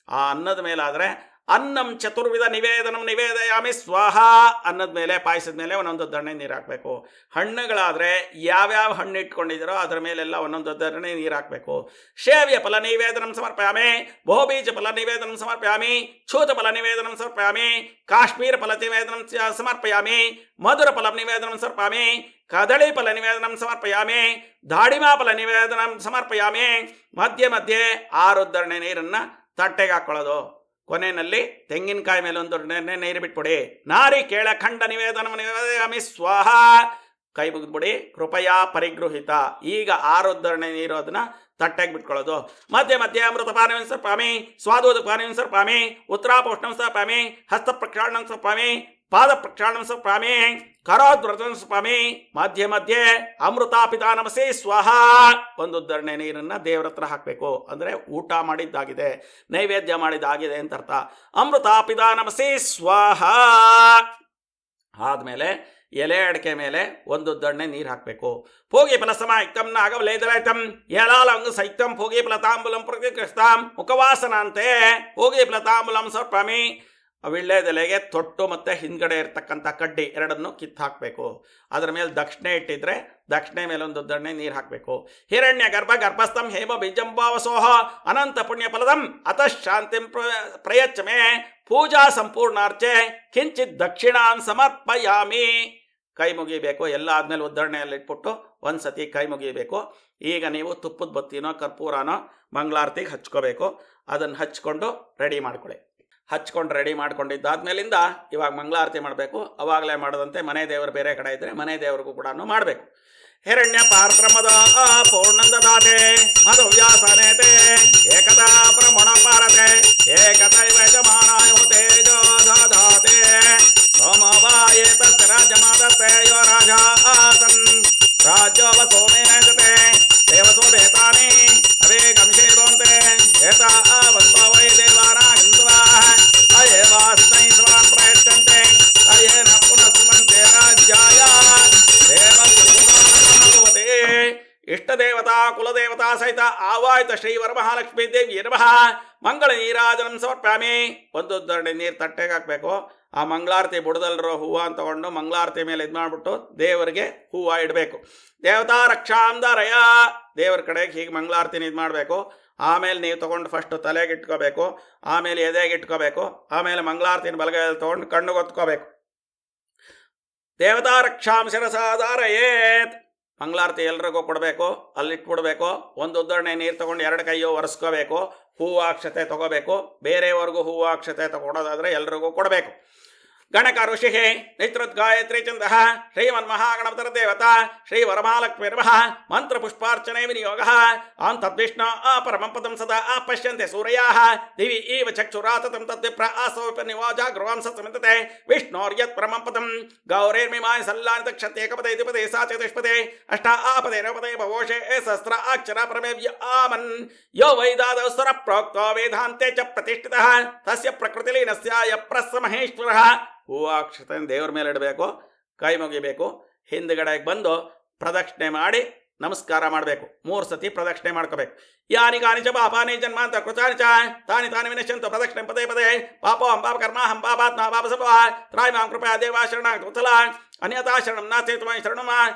ಆ ಅನ್ನದ ಮೇಲಾದರೆ ಅನ್ನಂ ಚತುರ್ವಿಧ ನಿವೇದನಂ ನಿವೇದಯಾಮಿ ಸ್ವಾಹ. ಅನ್ನದ ಮೇಲೆ ಪಾಯಸದ ಮೇಲೆ 1 ಉದ್ದರಣೆ ನೀರು ಹಾಕಬೇಕು. ಹಣ್ಣುಗಳಾದರೆ ಯಾವ್ಯಾವ ಹಣ್ಣು ಇಟ್ಕೊಂಡಿದ್ದೀರೋ ಅದರ ಮೇಲೆಲ್ಲ 1 ಉದ್ದರಣೆ ನೀರು ಹಾಕಬೇಕು. ಶೇವ್ಯ ಫಲ ನಿವೇದನಂ ಸಮರ್ಪಯಾಮಿ, ಬಹುಬೀಜ ಫಲ ನಿವೇದನಂ ಸಮರ್ಪಯಾಮಿ, ಛೂತ ಫಲ ನಿವೇದನಂ ಸಮರ್ಪಯಾಮಿ, ಕಾಶ್ಮೀರ ಫಲ ನಿವೇದನಂ ಸಮರ್ಪಯಾಮಿ, ಮಧುರ ಫಲ ನಿವೇದನಂ ಸಮರ್ಪಯಾಮಿ, ಕದಳಿ ಫಲ ನಿವೇದನಂ ಸಮರ್ಪಯಾಮಿ, ದಾಳಿಮಾ ಫಲ ನಿವೇದನಂ ಸಮರ್ಪಯಾಮಿ. ಮಧ್ಯೆ ಮಧ್ಯೆ 6 ಉದ್ದರಣೆ ನೀರನ್ನು ತಟ್ಟೆಗೆ ಹಾಕ್ಕೊಳ್ಳೋದು. ಕೊನೆಯಲ್ಲಿ ತೆಂಗಿನಕಾಯಿ ಮೇಲೆ 1 ಉದ್ದರಣೆ ನೀರು ಬಿಟ್ಬಿಡಿ. ನಾರಿ ಕೇಳ ಖಂಡ ನಿವೇದನ ನಿವೇದಯಾಮಿ ಸ್ವಾಹ. ಕೈ ಮುಗಿದ್ಬಿಡಿ. ಕೃಪಯಾ ಪರಿಗೃಹಿತ. ಈಗ 6 ಉದ್ದರಣೆ ನೀರು ಅದನ್ನ ತಟ್ಟೆಗೆ ಬಿಟ್ಕೊಳ್ಳೋದು. ಮಧ್ಯೆ ಮಧ್ಯೆ ಅಮೃತ ಪಾನಂ ಸರ್ಪಾಮಿ, ಸ್ವಾದೋದ ಪಾನಂ ಸರ್ಪಾಮಿ, ಉತ್ತರಾಪೋಷ್ಣಂ ಸರ್ಪಾಮಿ, ಹಸ್ತ ಪ್ರಕ್ಷಾಳನಂ ಸರ್ಪಾಮಿ, ಪಾದ ಪ್ರಕ್ಷಾಳನಂ ಸರ್ಪಾಮಿ, ಕರೋದ್ವ್ರತಂ ಸರ್ಪಾಮಿ. ಮಧ್ಯೆ ಮಧ್ಯೆ ಅಮೃತಾಪಿತಾನಮಸಿ ಸ್ವಾಹ. 1 ಉದ್ದರಣೆ ನೀರನ್ನು ದೇವರ ಹತ್ರ ಹಾಕಬೇಕು. ಅಂದರೆ ಊಟ ಮಾಡಿದ್ದಾಗಿದೆ, ನೈವೇದ್ಯ ಮಾಡಿದ್ದಾಗಿದೆ ಅಂತ ಅರ್ಥ. ಅಮೃತಾಪಿತಾನಮಸಿ ಸ್ವಾಹ. ಆದಮೇಲೆ ಎಲೆ ಅಡಿಕೆ ಮೇಲೆ 1 ಉದ್ದರಣೆ ನೀರು ಹಾಕಬೇಕು. ಭೋಗಿ ಫಲ ಸಮಾಯುಕ್ತಂ ನಾಗವಲೇದರಾಯ್ತಂ ಏಳಾಲಂಗ ಸೈಕ್ತಂ ಭೋಗಿ ಫಲ ತಾಂಬೂಲಂ ಪ್ರತಿಕೃಷ್ಟಾಂ ಮುಖವಾಸನಾಂತೆ ಭೋಗಿ ಫಲ ತಾಂಬೂಲಂ ಸರ್ಪಾಮಿ. ವಿಳ್ಳೆದೆಲೆಗೆ ತೊಟ್ಟು ಮತ್ತು ಹಿಂದ್ಗಡೆ ಇರ್ತಕ್ಕಂಥ ಕಡ್ಡಿ 2 ಕಿತ್ತು ಹಾಕಬೇಕು. ಅದರ ಮೇಲೆ ದಕ್ಷಿಣೆ ಇಟ್ಟಿದ್ರೆ ದಕ್ಷಿಣೆ ಮೇಲೆ 1 ಉದ್ದರಣೆ ನೀರು ಹಾಕಬೇಕು. ಹಿರಣ್ಯ ಗರ್ಭಸ್ಥಂ ಹೇಮ ಬೀಜಂಬಾವಸೋಹ ಅನಂತ ಪುಣ್ಯ ಫಲದಂ ಅತಃ ಶಾಂತಿಂ ಪ್ರಯಚ್ಛಮೆ ಪೂಜಾ ಸಂಪೂರ್ಣಾರ್ಚೆ ಕಿಂಚಿತ್ ದಕ್ಷಿಣಾಂ ಸಮರ್ಪಯಾಮಿ. ಕೈ ಮುಗಿಬೇಕು. ಎಲ್ಲ ಆದಮೇಲೆ ಉದ್ದರಣೆಯಲ್ಲಿ ಇಟ್ಬಿಟ್ಟು 1 ಸತಿ ಕೈ ಮುಗಿಬೇಕು. ಈಗ ನೀವು ತುಪ್ಪದ ಬತ್ತಿನೋ ಕರ್ಪೂರನೋ ಮಂಗಳಾರತಿಗೆ ಹಚ್ಕೋಬೇಕು. ಅದನ್ನು ಹಚ್ಕೊಂಡು ರೆಡಿ ಮಾಡ್ಕೊಳ್ಳಿ. ಹಚ್ಕೊಂಡು ರೆಡಿ ಮಾಡ್ಕೊಂಡಿದ್ದಾದ್ಮೇಲಿಂದ ಇವಾಗ ಮಂಗಳಾರತಿ ಮಾಡಬೇಕು. ಅವಾಗಲೇ ಮಾಡದಂತೆ ಮನೆ ದೇವರು ಬೇರೆ ಕಡೆ ಇದ್ದರೆ ಮನೆ ದೇವರಿಗೂ ಕೂಡ ಮಾಡಬೇಕು. ಹಿರಣ್ಯ ಪಾರ್ತ್ರಮದ ಪೂರ್ಣಂದದಾತೆ ಮಧುವ್ಯಾಸನೇತೆ ಏಕತಾ ಪ್ರಮಣ ಪಾರತೆ ಏಕತೈವ ಯಜಮಾನಾಯ ತೇಜೋ ದಾತೆ ಸೋಮವಾಯೇತ ರಾಜಮಾದತೆ ಯೋ ರಾಜ ಆಸನ್ ರಾಜ್ಯವ ಸೋಮೇನತೆ ದೇವಸೋ ಬೇತಾನಿ ಅವೇ ಕಂಶೇರೋಂತೆ ಏತಾ ವೈ ದೇವಾನ ಗಂತ್ವಾ ಅಯೇವಾಸ್ತೈ ಸ್ವಾನ್ ಪ್ರಯಚ್ಛಂತೆ ಅಯೇನ ಪುನಃ ಸುಮಂತೆ ರಾಜ್ಯಾಯ ದೇವಸೂತೆ. ಇಷ್ಟ ದೇವತಾ ಕುಲದೇವತಾ ಸಹಿತ ಆವಾಯಿತ ಶ್ರೀ ವರಮಹಾಲಕ್ಷ್ಮೀ ದೇವಿ ನಮಃ ಮಂಗಳ ನೀರಾಜನಂ ಸಮರ್ಪ್ಯಾಮಿ. 1 ಉದ್ದರಣೆ ನೀರು ತಟ್ಟೆಗೆ ಹಾಕಬೇಕು. ಆ ಮಂಗಳಾರತಿ ಬುಡದಲ್ಲಿರೋ ಹೂವು ಅಂತ ತಗೊಂಡು ಮಂಗಳಾರತಿ ಮೇಲೆ ಇದು ಮಾಡಿಬಿಟ್ಟು ದೇವರಿಗೆ ಹೂವು ಇಡಬೇಕು. ದೇವತಾ ರಕ್ಷಾಂದರಯ ದೇವರ ಕಡೆಗೆ ಹೀಗೆ ಮಂಗಳಾರತಿನ ಇದು ಮಾಡಬೇಕು. ಆಮೇಲೆ ನೀವು ತೊಗೊಂಡು ಫಸ್ಟು ತಲೆಗೆ ಇಟ್ಕೋಬೇಕು, ಆಮೇಲೆ ಎದೆಗೆ ಇಟ್ಕೋಬೇಕು, ಆಮೇಲೆ ಮಂಗಳಾರತಿನ ಬಲಗೈಯಲ್ಲಿ ತೊಗೊಂಡು ಕಣ್ಣು ಒತ್ಕೋಬೇಕು. ದೇವತಾ ರಕ್ಷಾಂ ಶಿರಸಾಧಾರಯೇತ್. ಮಂಗಳಾರತಿ ಎಲ್ರಿಗೂ ಕೊಡಬೇಕು, ಅಲ್ಲಿಟ್ಬಿಡ್ಬೇಕು. 1 ಉದ್ದರಣೆ ನೀರು ತೊಗೊಂಡು 2 ಕೈಯು ಒರೆಸ್ಕೋಬೇಕು. ಹೂವು ಅಕ್ಷತೆ ತೊಗೋಬೇಕು. ಬೇರೆಯವ್ರಿಗೂ ಹೂವು ಅಕ್ಷತೆ ತಗೊಡೋದಾದರೆ ಎಲ್ರಿಗೂ ಕೊಡಬೇಕು. ಗಣಕ ಋಷಿ ನೈತ್ರೋದ್ಗಾಯತ್ರಿ ಚಂದ ಶ್ರೀಮನ್ಮಹಾಗಣಪತರ ದೇವತಾ ಶ್ರೀ ವರಮಹಾಲಕ್ಷ್ಮೀ ನಮಃ ಮಂತ್ರ ಪುಷ್ಪಾರ್ಚನೆ ವಿನಿಯೋಗ ಆಂ ತದ್ವಿಷ್ಣು ಪರಮಂ ಪದಂ ಸದಾ ಪಶ್ಯಂತೆ ಸೂರ್ಯಾಃ ದಿವಿ ಇವ ಚಕ್ಷುರಾತತಂ ತದ್ವಿಪ್ರ ಆಸವಪ ನಿವಾಜ ಗೃಹಾಂಸ ಸಮಿತತೆ ವಿಷ್ಣೋರ್ಯತ್ ಪರಮಂ ಪದಂ ಗೌರೇರ್ಮಿಮಾಯ ಸಲ್ಲಾನಿತ ಕ್ಷತ್ಯೇಕಪದೇ ದ್ವಿಪದೇ ಸಾಚತುಷ್ಪದೇ ಅಷ್ಟ ಆಪದೇ ನವಪದೇ ಭವೋಷೇ ಸಹಸ್ರ ಅಕ್ಷರ ಪರಮೇವ್ಯ ಆಮನ್ ಯೋ ವೈದಾದಸ್ವರ ಪ್ರೋಕ್ತೋ ವೇದಾಂತೆ ಚ ಪ್ರತಿಷ್ಠಿತಃ ತಸ್ಯ ಪ್ರಕೃತಿಲೀನಸ್ಯ ಪ್ರಸಮಹೇಶ್ವರಃ. ಹೂವಾಕ್ಷತೆ ದೇವರ ಮೇಲೆ ಇಡಬೇಕು, ಕೈ ಮುಗಿಬೇಕು. ಹಿಂದ್ಗಡೆಗೆ ಬಂದು ಪ್ರದಕ್ಷಿಣೆ ಮಾಡಿ ನಮಸ್ಕಾರ ಮಾಡಬೇಕು. 3 ಸತಿ ಪ್ರದಕ್ಷಿಣೆ ಮಾಡ್ಕೋಬೇಕು. ಯಾನಿ ಕಾನಿ ಚ ಪಾಪಾನಿ ಜನ್ಮಾಂತ ಕೃತಾನಿ ಚ ತಾನಿ ತಾನಿ ವಿನಶ್ಯಂತು ಪ್ರದಕ್ಷಿಣೆ ಪದೇ ಪದೇ ಪಾಪೋ ಹಂಪಾಪ ಕರ್ಮ ಹಂಪಾಪಾತ್ಮ ಪಾಪ ಸಭ ತ್ರಾಯ್ ಮಾಂ ಕೃಪಾ ದೇವಾ ಶರಣ ಕುತಲ ಅನ್ಯಥಾ ಶರಣಂ ನಾಸ್ತಿ ಶರಣಮ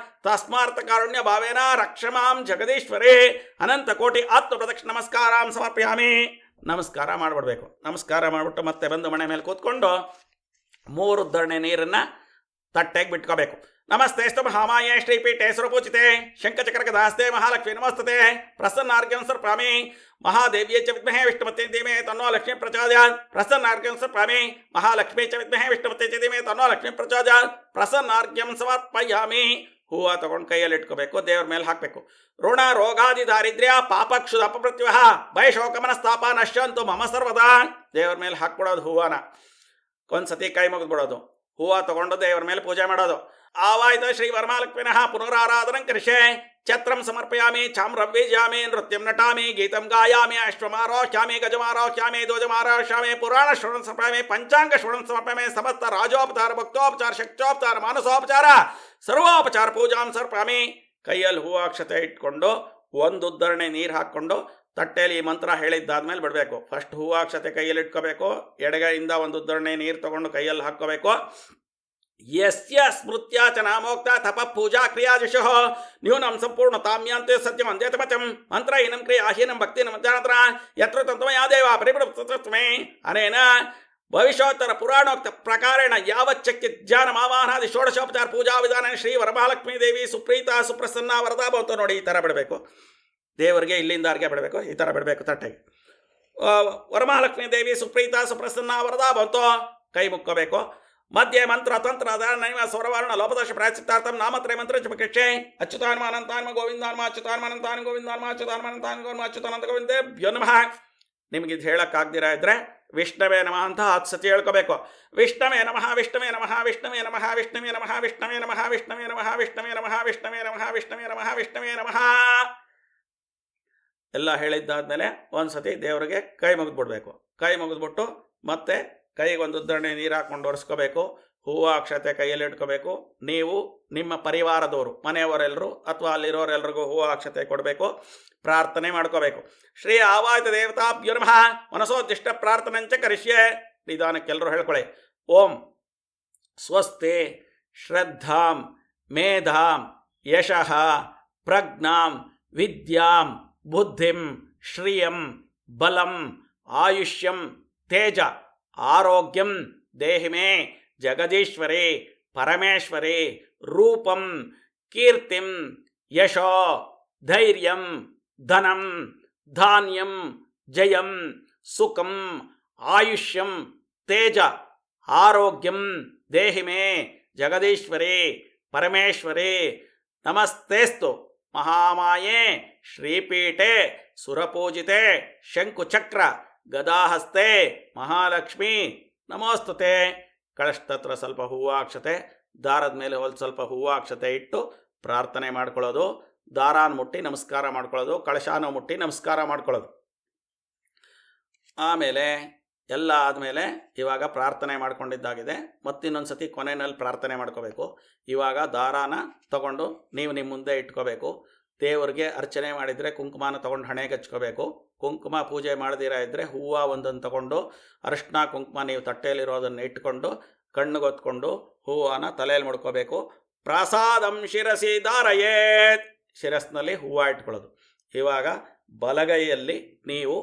ತಸ್ಮಾರ್ಥ ಕಾರುಣ್ಯ ಭಾವೇನ ರಕ್ಷಮಾಂ ಜಗದೀಶ್ವರೇ ಅನಂತ ಕೋಟಿ ಆತ್ಮ ಪ್ರದಕ್ಷಿಣ ನಮಸ್ಕಾರಾಂ ಸಮರ್ಪಯಾಮಿ. ನಮಸ್ಕಾರ ಮಾಡಿಬಿಡ್ಬೇಕು. ನಮಸ್ಕಾರ ಮಾಡಿಬಿಟ್ಟು ಮತ್ತೆ ಬಂದು ಮನೆ ಮೇಲೆ ಕೂತ್ಕೊಂಡು 3 ಉದ್ಧರಣೆ ನೀರನ್ನು ತಟ್ಟೆಗೆ ಬಿಟ್ಕೋಬೇಕು. ನಮಸ್ತೆ ಸ್ತಮ ಹಾಮಾಯೇ ಶ್ರೀಪೀಠೆ ಸ್ವರಪೂಚಿತೆ ಶಂಖಚಕ್ರಗದಾಸ್ತೆ ಮಹಾಲಕ್ಷ್ಮೀ ನಮಸ್ತತೆ ಪ್ರಸನ್ನಾರ್ಘ್ಯಂ ಸಮರ್ಪಯಾಮಿ. ಮಹಾದೇವ್ಯೇ ಚ ವಿದ್ಮಹೇ ವಿಷ್ಣುಪತ್ಯೈ ಧೀಮಹಿ ತನ್ನೋ ಲಕ್ಷ್ಮೀ ಪ್ರಚೋದಯಾತ್. ಪ್ರಸನ್ನಾರ್ಘ್ಯಂ ಸಮರ್ಪಯಾಮಿ. ಮಹಾಲಕ್ಷ್ಮೀ ಚ ವಿದ್ಮಹೇ ವಿಷ್ಣುಪತ್ಯೈ ಚ ಧೀಮಹಿ ತನ್ನೋ ಲಕ್ಷ್ಮೀ ಪ್ರಚೋದಯಾತ್. ಪ್ರಸನ್ನಾರ್ಘ್ಯಂ ಸಮರ್ಪಯಾಮಿ. ಹೂವು ತಗೊಂಡು ಕೈಯಲ್ಲಿ ಇಟ್ಕೋಬೇಕು, ದೇವ್ರ ಮೇಲೆ ಹಾಕಬೇಕು. ಋಣ ರೋಗಾದಿ ದಾರಿದ್ರ್ಯ ಪಾಪಕ್ಷುದ ಅಪಮೃತ್ಯುಃ ಭಯಶೋಕಮನಸ್ತಾಪ ನಶ್ಯಂತು ಮಮ ಸರ್ವದಾ. ದೇವ್ರ ಮೇಲೆ ಹಾಕ್ಬಿಡೋದು ಹೂವನ. ಒಂದ್ಸತಿ ಕೈ ಮುಗಿದ್ಬಿಡೋದು. ಹೂವು ತಗೊಂಡು ದೇವ್ರ ಮೇಲೆ ಪೂಜೆ ಮಾಡೋದು. ಆವಾಯ್ತು ಶ್ರೀ ವರಮಹಾಲಕ್ಷ್ಮಿನಃ ಪುನರಾರಾಧನಂ ಕರಿಷ್ಯೆ. ಛತ್ರಂ ಸಮರ್ಪಯಾಮಿ, ಚಾಮ್ರಂ ವೇಜ್ಯಾಮಿ, ನೃತ್ಯಂ ನಟಾಮಿ, ಗೀತಂ ಗಾಯಾಮಿ, ಅಶ್ವಮಾರೋಷ್ಯಾಮಿ, ಗಜಮಾರೋಷ್ಯಾಮಿ, ಧ್ವಜಮಾರೋಷ್ಯಾಮಿ, ಪುರಾಣ ಶ್ರವಣಂ ಸಮರ್ಪಯಾಮಿ, ಪಂಚಾಂಗ ಶ್ರವಣಂ ಸಮರ್ಪಯಾಮಿ, ಸಮಸ್ತ ರಾಜೋಪಚಾರ ಭಕ್ತೋಪಚಾರ ಶಕ್ತೋಪಚಾರ ಮಾನಸೋಪಚಾರ ಸರ್ವೋಪಚಾರ ಪೂಜಾಂ ಸಮರ್ಪಯಾಮಿ. ಕೈಯಲ್ಲಿ ಹೂವಾಕ್ಷತೆ ಇಟ್ಕೊಂಡು 1 ಉದ್ಧರಣೆ ನೀರು ಹಾಕ್ಕೊಂಡು ತಟ್ಟೆಯಲ್ಲಿ ಈ ಮಂತ್ರ ಹೇಳಿದ್ದಾದ್ಮೇಲೆ ಬಿಡಬೇಕು. ಫಸ್ಟ್ ಹೂವಾಕ್ಷತೆ ಕೈಯಲ್ಲಿ ಇಟ್ಕೋಬೇಕು. ಎಡಗೈಯಿಂದ 1 ಉದ್ಧರಣೆ ನೀರು ತಗೊಂಡು ಕೈಯಲ್ಲಿ ಹಾಕ್ಕೋಬೇಕು. ಯಸ್ಯ ಸ್ಮೃತ್ಯ ಚ ನಾಮೋಕ್ತ ತಪ ಪೂಜಾ ಕ್ರಿಯಾದಿಶಃ ನ್ಯೂನಂ ಸಂಪೂರ್ಣತಾಮ್ಯಾಂತೆ ಸತ್ಯಂ ಅಂದ್ಯತಮಚಂ ಮಂತ್ರಹೀನಂ ಕ್ರಿಯಾಹೀನಂ ಭಕ್ತಿನಂ ಜಾನತ್ರ ಯತ್ರ ತಂತಮಯಾ ದೇವ ಪರಿಪೃತತ್ವಮೇ. ಅನೇನ ಭವಿಷ್ಯೋತ್ತರ ಪುರಾಣೋಕ್ತ ಪ್ರಕಾರೇಣ ಯಾವಚ್ಚಕ್ಯ ಜ್ಞಾನಮಾವಾಹನಾದಿ ಷೋಡಶೋಪಚಾರ ಪೂಜಾ ವಿಧಾನ ಶ್ರೀ ವರಮಹಾಲಕ್ಷ್ಮೀ ದೇವಿ ಸುಪ್ರೀತ ಸುಪ್ರಸನ್ನ ವರದಾ ಭವತು. ನೋಡಿ, ಈ ಥರ ಬಿಡಬೇಕು. ದೇವರಿಗೆ ಇಲ್ಲಿಂದ ಅರ್ಗೆ ಬಿಡಬೇಕು, ಈ ಥರ ಬಿಡಬೇಕು ತಟ್ಟೆಗೆ. ವರಮಹಾಲಕ್ಷ್ಮೀ ದೇವಿ ಸುಪ್ರೀತ ಸುಪ್ರಸನ್ನ ವರದಾ ಭವತು. ಕೈ ಮುಕ್ಕೋಬೇಕು. ಮಧ್ಯೆ ಮಂತ್ರ ತಂತ್ರ ನೈವ ಸ್ವರವರ್ಣ ಲೋಪದೋಷ ಪ್ರಾಯಶ್ಚಿತ್ತಾರ್ಥಂ ನಾಮತ್ರಯ ಮಂತ್ರ ಜಪಕೃಷ್ಯೆ. ಅಚ್ಯುತಾನ್ಮ ಅನಂತಾನ್ಮ ಗೋವಿಂದಾನ್ಮ ಅಚ್ಯುತಾನ್ಮ ಅನಂತಾನ್ ಗೋವಿಂದಾನ್ಮ ಅಚ್ಯುತಾನ್ಮ ಅನಂತಾನ್ ಗೋವಿಂದ ಅಚ್ಯುತಾನಂದ ಗೋವಿಂದೇಭ್ಯೋ ನಮಃ. ನಿಮಗಿದು ಹೇಳೋಕ್ಕಾಗ್ದಿರ ಇದ್ರೆ ವಿಷ್ಣವೇ ನಮಃ ಅಂತ 10 ಸತಿ ಹೇಳ್ಕೋಬೇಕು. ವಿಷ್ಣವೇ ನಮಃ ವಿಷ್ಣವೇ ನಮಃ ವಿಷ್ಣವೇ ನಮಃ ವಿಷ್ಣವೇ ನಮಃ ವಿಷ್ಣವೇ ನಮಃ ವಿಷ್ಣವೇ ನಮಃ ವಿಷ್ಣವೇ ನಮಃ ವಿಷ್ಣವೇ ನಮಃ ವಿಷ್ಣವೇ ನಮಃ ವಿಷ್ಣವೇ ನಮಃ ಎಲ್ಲ ಹೇಳಿದ್ದಾದ್ಮೇಲೆ ಒಂದ್ಸತಿ ದೇವರಿಗೆ ಕೈ ಮುಗಿದ್ಬಿಡ್ಬೇಕು. ಕೈ ಮುಗಿದ್ಬಿಟ್ಟು ಮತ್ತೆ ಕೈಗೆ 1 ಉದ್ಧರಣೆ ನೀರು ಹಾಕ್ಕೊಂಡು ಒರೆಸ್ಕೋಬೇಕು. ಹೂವು ಅಕ್ಷತೆ ಕೈಯಲ್ಲಿ ಇಟ್ಕೋಬೇಕು. ನೀವು ನಿಮ್ಮ ಪರಿವಾರದವರು ಮನೆಯವರೆಲ್ಲರೂ ಅಥವಾ ಅಲ್ಲಿರೋರೆಲ್ರಿಗೂ ಹೂವು ಅಕ್ಷತೆ ಕೊಡಬೇಕು. ಪ್ರಾರ್ಥನೆ ಮಾಡ್ಕೋಬೇಕು. ಶ್ರೀ ಆವಾಹಿತ ದೇವತಾಭ್ಯೋ ನಮಃ ಮನಸೋದ್ದಿಷ್ಟ ಪ್ರಾರ್ಥನೆಂಚ ಕರಿಷ್ಯೆ. ನಿಧಾನಕ್ಕೆಲ್ಲರೂ ಹೇಳ್ಕೊಳ್ಳಿ. ಓಂ ಸ್ವಸ್ತಿ ಶ್ರದ್ಧಾಂ ಮೇಧಾಂ ಯಶಃ ಪ್ರಜ್ಞಾಂ ವಿದ್ಯಾಂ ಬುದ್ಧಿಂ ಶ್ರಿಯಂ ಬಲಂ ಆಯುಷ್ಯಂ ತೇಜ ಆರೋಗ್ಯಂ ದೇಹಿ ಮೇ ಜಗದೀಶ್ವರೇ ಪರಮೇಶ್ವರೇ ರೂಪಂ ಕೀರ್ತಿಂ ಯಶೋ ಧೈರ್ಯಂ ಧನಂ ಧಾನ್ಯಂ ಜಯಂ ಸುಖಂ ಆಯುಷ್ಯಂ ತೇಜ ಆರೋಗ್ಯಂ ದೇಹಿ ಮೇ ಜಗದೀಶ್ವರೇ ಪರಮೇಶ್ವರೇ. ನಮಸ್ತೇಸ್ತು ಮಹಾಮಾಯೇ ಶ್ರೀಪೀಠೆ ಸುರಪೂಜಿತೆ ಶಂಕುಚಕ್ರ ಗದಾಹಸ್ತೆ ಮಹಾಲಕ್ಷ್ಮಿ ನಮೋಸ್ತುತೆ. ಕಳಶದತ್ರ ಸ್ವಲ್ಪ ಹೂವಾಕ್ಷತೆ, ದಾರದ ಮೇಲೆ ಸ್ವಲ್ಪ ಹೂವಾಕ್ಷತೆ ಇಟ್ಟು ಪ್ರಾರ್ಥನೆ ಮಾಡ್ಕೊಳ್ಳೋದು. ದಾರಾನ ಮುಟ್ಟಿ ನಮಸ್ಕಾರ ಮಾಡ್ಕೊಳ್ಳೋದು. ಕಳಶಾನ ಮುಟ್ಟಿ ನಮಸ್ಕಾರ ಮಾಡ್ಕೊಳ್ಳೋದು. ಆಮೇಲೆ ಎಲ್ಲ ಆದಮೇಲೆ ಇವಾಗ ಪ್ರಾರ್ಥನೆ ಮಾಡ್ಕೊಂಡಿದ್ದಾಗಿದೆ. ಮತ್ತಿನ್ನೊಂದು ಸತಿ ಕೊನೆಯಲ್ಲಿ ಪ್ರಾರ್ಥನೆ ಮಾಡ್ಕೋಬೇಕು. ಇವಾಗ ದಾರಾನ ತಗೊಂಡು ನೀವು ನಿಮ್ಮ ಮುಂದೆ ಇಟ್ಕೋಬೇಕು. ದೇವರಿಗೆ ಅರ್ಚನೆ ಮಾಡಿದರೆ ಕುಂಕುಮನ ತೊಗೊಂಡು ಹಣೆಗೆ ಹಚ್ಕೋಬೇಕು. ಕುಂಕುಮ ಪೂಜೆ ಮಾಡದಿರ ಇದ್ದರೆ ಹೂವು ಒಂದನ್ನು ತಗೊಂಡು ಅರಿಶಿನ ಕುಂಕುಮ ನೀವು ತಟ್ಟೆಯಲ್ಲಿರೋದನ್ನು ಇಟ್ಕೊಂಡು ಕಣ್ಣಿಗೊತ್ಕೊಂಡು ಹೂವನ್ನ ತಲೆಯಲ್ಲಿ ಮುಡ್ಕೋಬೇಕು. ಪ್ರಾಸಾದಂ ಶಿರಸಿ ಧಾರಯೇತ್. ಶಿರಸ್ನಲ್ಲಿ ಹೂವು ಇಟ್ಕೊಳ್ಳೋದು. ಇವಾಗ ಬಲಗೈಯಲ್ಲಿ ನೀವು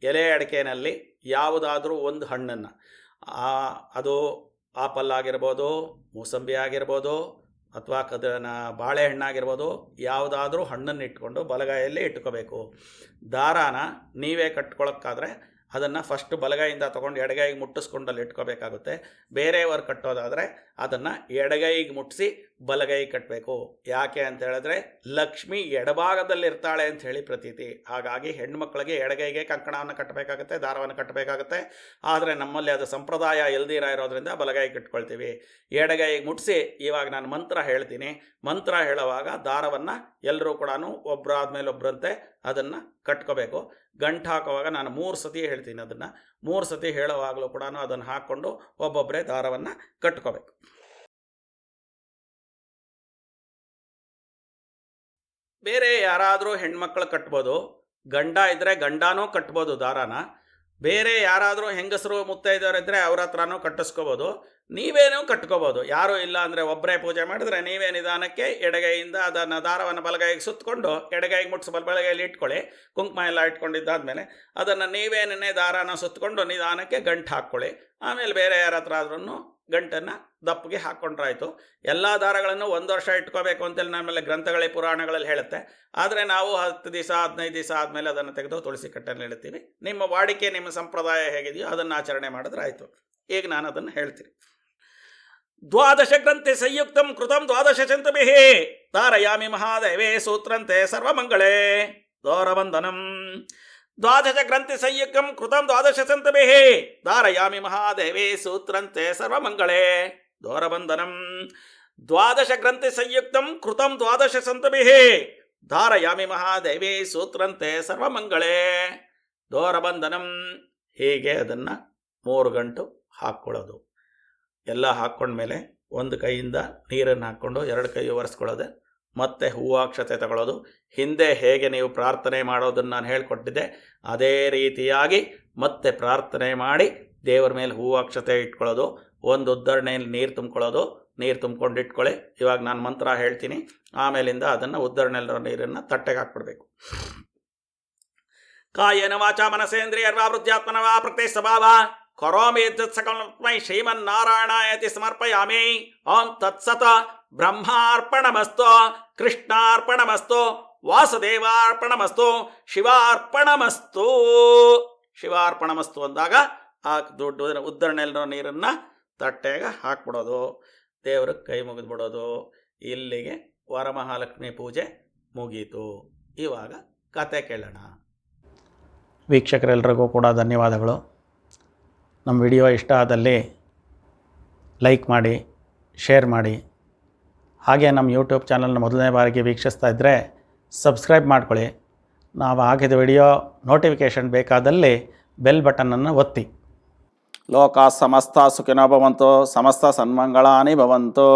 ಎಲೆ ಅಡಿಕೆನಲ್ಲಿ ಯಾವುದಾದ್ರೂ ಒಂದು ಹಣ್ಣನ್ನು, ಅದು ಆಪಲ್ ಆಗಿರ್ಬೋದು, ಮೂಸಂಬಿ ಆಗಿರ್ಬೋದು, ಅಥವಾ ಬಾಳೆಹಣ್ಣಾಗಿರ್ಬೋದು, ಯಾವುದಾದ್ರೂ ಹಣ್ಣನ್ನು ಇಟ್ಕೊಂಡು ಬಲಗೈಯಲ್ಲಿ ಇಟ್ಕೋಬೇಕು. ದಾರಾನ ನೀವೇ ಕಟ್ಕೊಳ್ಳೋಕ್ಕಾದ್ರೆ ಅದನ್ನು ಫಸ್ಟ್ ಬಲಗೈಯಿಂದ ತೊಗೊಂಡು ಎಡಗೈಗೆ ಮುಟ್ಟಿಸ್ಕೊಂಡು ಅಲ್ಲಿ ಇಟ್ಕೋಬೇಕಾಗುತ್ತೆ. ಬೇರೆಯವರು ಕಟ್ಟೋದಾದರೆ ಅದನ್ನು ಎಡಗೈಗೆ ಮುಟ್ಟಿಸಿ ಬಲಗೈಗೆ ಕಟ್ಟಬೇಕು. ಯಾಕೆ ಅಂತ ಹೇಳಿದ್ರೆ ಲಕ್ಷ್ಮಿ ಎಡಭಾಗದಲ್ಲಿರ್ತಾಳೆ ಅಂತ ಹೇಳಿ ಪ್ರತೀತಿ. ಹಾಗಾಗಿ ಹೆಣ್ಮಕ್ಳಿಗೆ ಎಡಗೈಗೆ ಕಂಕಣವನ್ನು ಕಟ್ಟಬೇಕಾಗುತ್ತೆ, ದಾರವನ್ನು ಕಟ್ಟಬೇಕಾಗುತ್ತೆ. ಆದರೆ ನಮ್ಮಲ್ಲಿ ಅದು ಸಂಪ್ರದಾಯ ಎಲ್ದಿರ ಇರೋದ್ರಿಂದ ಬಲಗೈಗೆ ಕಟ್ಕೊಳ್ತೀವಿ. ಎಡಗೈಗೆ ಮುಟ್ಟಿಸಿ ಇವಾಗ ನಾನು ಮಂತ್ರ ಹೇಳ್ತೀನಿ. ಮಂತ್ರ ಹೇಳುವಾಗ ದಾರವನ್ನು ಎಲ್ಲರೂ ಕೂಡ ಒಬ್ಬರಾದ್ಮೇಲೆ ಒಬ್ಬರಂತೆ ಅದನ್ನು ಕಟ್ಕೋಬೇಕು. ಗಂಟು ಹಾಕುವಾಗ ನಾನು 3 ಸತಿ ಹೇಳ್ತೀನಿ. ಅದನ್ನು 3 ಸತಿ ಹೇಳುವಾಗಲೂ ಕೂಡ ಅದನ್ನು ಹಾಕ್ಕೊಂಡು ಒಬ್ಬೊಬ್ಬರೇ ದಾರವನ್ನು ಕಟ್ಕೋಬೇಕು. ಬೇರೆ ಯಾರಾದರೂ ಹೆಣ್ಮಕ್ಳು ಕಟ್ಬೋದು. ಗಂಡ ಇದ್ದರೆ ಗಂಡನೂ ಕಟ್ಬೋದು ದಾರಾನ. ಬೇರೆ ಯಾರಾದರೂ ಹೆಂಗಸರು ಮುತ್ತೈದವರಿದ್ದರೆ ಅವ್ರ ಹತ್ರನೂ ಕಟ್ಟಿಸ್ಕೋಬೋದು, ನೀವೇನೂ ಕಟ್ಕೋಬೋದು. ಯಾರೂ ಇಲ್ಲ ಅಂದರೆ ಒಬ್ಬರೇ ಪೂಜೆ ಮಾಡಿದ್ರೆ ನೀವೇ ನಿಧಾನಕ್ಕೆ ಎಡಗೈಯಿಂದ ಅದನ್ನು ದಾರವನ್ನು ಬಲಗೈಗೆ ಸುತ್ತಕೊಂಡು ಎಡಗೈಗೆ ಮುಟ್ಟಿಸಿ ಬಲಗೈಲಿ ಇಟ್ಕೊಳ್ಳಿ. ಕುಂಕುಮ ಎಲ್ಲ ಇಟ್ಕೊಂಡಿದ್ದಾದಮೇಲೆ ಅದನ್ನು ನೀವೇನೇ ದಾರಾನ ಸುತ್ತಕೊಂಡು ನಿಧಾನಕ್ಕೆ ಗಂಟು ಹಾಕ್ಕೊಳ್ಳಿ. ಆಮೇಲೆ ಬೇರೆ ಯಾರ ಹತ್ರ ಆದ್ರೂ ಗಂಟನ್ನು ದಪ್ಪಗೆ ಹಾಕ್ಕೊಂಡ್ರಾಯ್ತು. ಎಲ್ಲ ದಾರಗಳನ್ನು 1 ವರ್ಷ ಇಟ್ಕೋಬೇಕು ಅಂತೇಳಿ ನಮ್ಮಲ್ಲಿ ಗ್ರಂಥಗಳೇ ಪುರಾಣಗಳಲ್ಲಿ ಹೇಳುತ್ತೆ. ಆದರೆ ನಾವು 10 ದಿವಸ 15 ದಿವಸ ಆದಮೇಲೆ ಅದನ್ನು ತೆಗೆದು ತುಳಸಿ ಕಟ್ಟನ್ನು ಹೇಳ್ತೀವಿ. ನಿಮ್ಮ ವಾಡಿಕೆ, ನಿಮ್ಮ ಸಂಪ್ರದಾಯ ಹೇಗಿದೆಯೋ ಅದನ್ನು ಆಚರಣೆ ಮಾಡಿದ್ರೆ ಆಯಿತು. ಈಗ ನಾನು ಅದನ್ನು ಹೇಳ್ತೀನಿ. ದ್ವಾದಶ ಗ್ರಂಥಿ ಸಂಯುಕ್ತಂ ಕೃತಂ ದ್ವಾದಶ ಚಂತುಭಿಃ ಧಾರಯಾಮಿ ಮಹಾದೇವೇ ಸೂತ್ರಂತೆ ಸರ್ವಮಂಗಳೇ ದೋರವಂದನಂ. ದ್ವಾದಶ ಗ್ರಂಥಿ ಸಂಯುಕ್ತಂ ಕೃತಂ ದ್ವಾದಶ ಚಂತುಭಿಃ ಧಾರಯಾಮಿ ಮಹಾದೇವೇ ಸೂತ್ರಂತೆ ಸರ್ವಮಂಗಳೇ ದೋರವಂದನಂ. ದ್ವಾದಶ ಗ್ರಂಥಿ ಸಂಯುಕ್ತಂ ಕೃತಂ ದ್ವಾದಶ ಚಂತುಭಿಃ ಧಾರಯಾಮಿ ಮಹಾದೇವೇ ಸೂತ್ರಂತೆ ಸರ್ವಮಂಗಳೇ ದೋರವಂದನಂ. ಹೀಗೆ ಅದನ್ನು 3 ಗಂಟು ಹಾಕ್ಕೊಳ್ಳೋದು. ಎಲ್ಲ ಹಾಕ್ಕೊಂಡ್ಮೇಲೆ ಒಂದು ಕೈಯಿಂದ ನೀರನ್ನು ಹಾಕ್ಕೊಂಡು 2 ಕೈ ಒರೆಸ್ಕೊಳ್ಳೋದೆ, ಮತ್ತೆ ಹೂವಾಕ್ಷತೆ ತಗೊಳ್ಳೋದು. ಹಿಂದೆ ಹೇಗೆ ನೀವು ಪ್ರಾರ್ಥನೆ ಮಾಡೋದನ್ನು ನಾನು ಹೇಳ್ಕೊಟ್ಟಿದ್ದೆ ಅದೇ ರೀತಿಯಾಗಿ ಮತ್ತೆ ಪ್ರಾರ್ಥನೆ ಮಾಡಿ ದೇವರ ಮೇಲೆ ಹೂವಾಕ್ಷತೆ ಇಟ್ಕೊಳ್ಳೋದು. ಒಂದು ಉದ್ಧರಣೆಯಲ್ಲಿ ನೀರು ತುಂಬ್ಕೊಳ್ಳೋದು. ನೀರು ತುಂಬ್ಕೊಂಡು ಇಟ್ಕೊಳ್ಳಿ. ಇವಾಗ ನಾನು ಮಂತ್ರ ಹೇಳ್ತೀನಿ, ಆಮೇಲಿಂದ ಅದನ್ನು ಉದ್ಧರಣೆಯಲ್ಲಿರೋ ನೀರನ್ನು ತಟ್ಟೆಗೆ ಹಾಕ್ಬಿಡ್ಬೇಕು. ಕಾಯೇನ ವಾಚ ಮನಸೇಂದ್ರಿಯರ್ವಾ ವೃದ್ಧಾತ್ಮನವಾ ಪ್ರತ್ಯಯ ಸ್ವಭಾವ ಕರೋಮಿ ಸಕಲಮೈ ಶ್ರೀಮನ್ನಾರಾಯಣಾಯತಿ ಸಮರ್ಪಯಾಮಿ. ಓಂ ತತ್ಸತ. ಬ್ರಹ್ಮಾರ್ಪಣಮಸ್ತು, ಕೃಷ್ಣಾರ್ಪಣಮಸ್ತು, ವಾಸುದೇವಾರ್ಪಣಮಸ್ತು, ಶಿವಾರ್ಪಣಮಸ್ತು. ಶಿವಾರ್ಪಣಮಸ್ತು ಅಂದಾಗ ಆ ದೊಡ್ಡ ಉದ್ಧರಣೆಯಲ್ಲಿರೋ ನೀರನ್ನು ತಟ್ಟೆಗೆ ಹಾಕ್ಬಿಡೋದು. ದೇವ್ರಿಗೆ ಕೈ ಮುಗಿದ್ಬಿಡೋದು. ಇಲ್ಲಿಗೆ ವರಮಹಾಲಕ್ಷ್ಮಿ ಪೂಜೆ ಮುಗೀತು. ಇವಾಗ ಕತೆ ಕೇಳೋಣ. ವೀಕ್ಷಕರೆಲ್ಲರಿಗೂ ಕೂಡ ಧನ್ಯವಾದಗಳು. ನಮ್ಮ ವಿಡಿಯೋ ಇಷ್ಟ ಆದಲ್ಲಿ ಲೈಕ್ ಮಾಡಿ, ಶೇರ್ ಮಾಡಿ. ಹಾಗೆ ನಮ್ಮ ಯೂಟ್ಯೂಬ್ ಚಾನಲ್ನ ಮೊದಲನೇ ಬಾರಿಗೆ ವೀಕ್ಷಿಸ್ತಾ ಇದ್ದರೆ ಸಬ್ಸ್ಕ್ರೈಬ್ ಮಾಡ್ಕೊಳ್ಳಿ. ನಾವು ಹಾಕಿದ ವಿಡಿಯೋ ನೋಟಿಫಿಕೇಷನ್ ಬೇಕಾದಲ್ಲಿ ಬೆಲ್ ಬಟನನ್ನು ಒತ್ತಿ. ಲೋಕ ಸಮಸ್ತ ಸುಖಿನೋ ಭವಂತು, ಸಮಸ್ತ ಸನ್ಮಂಗಳಾನಿ ಭವಂತು.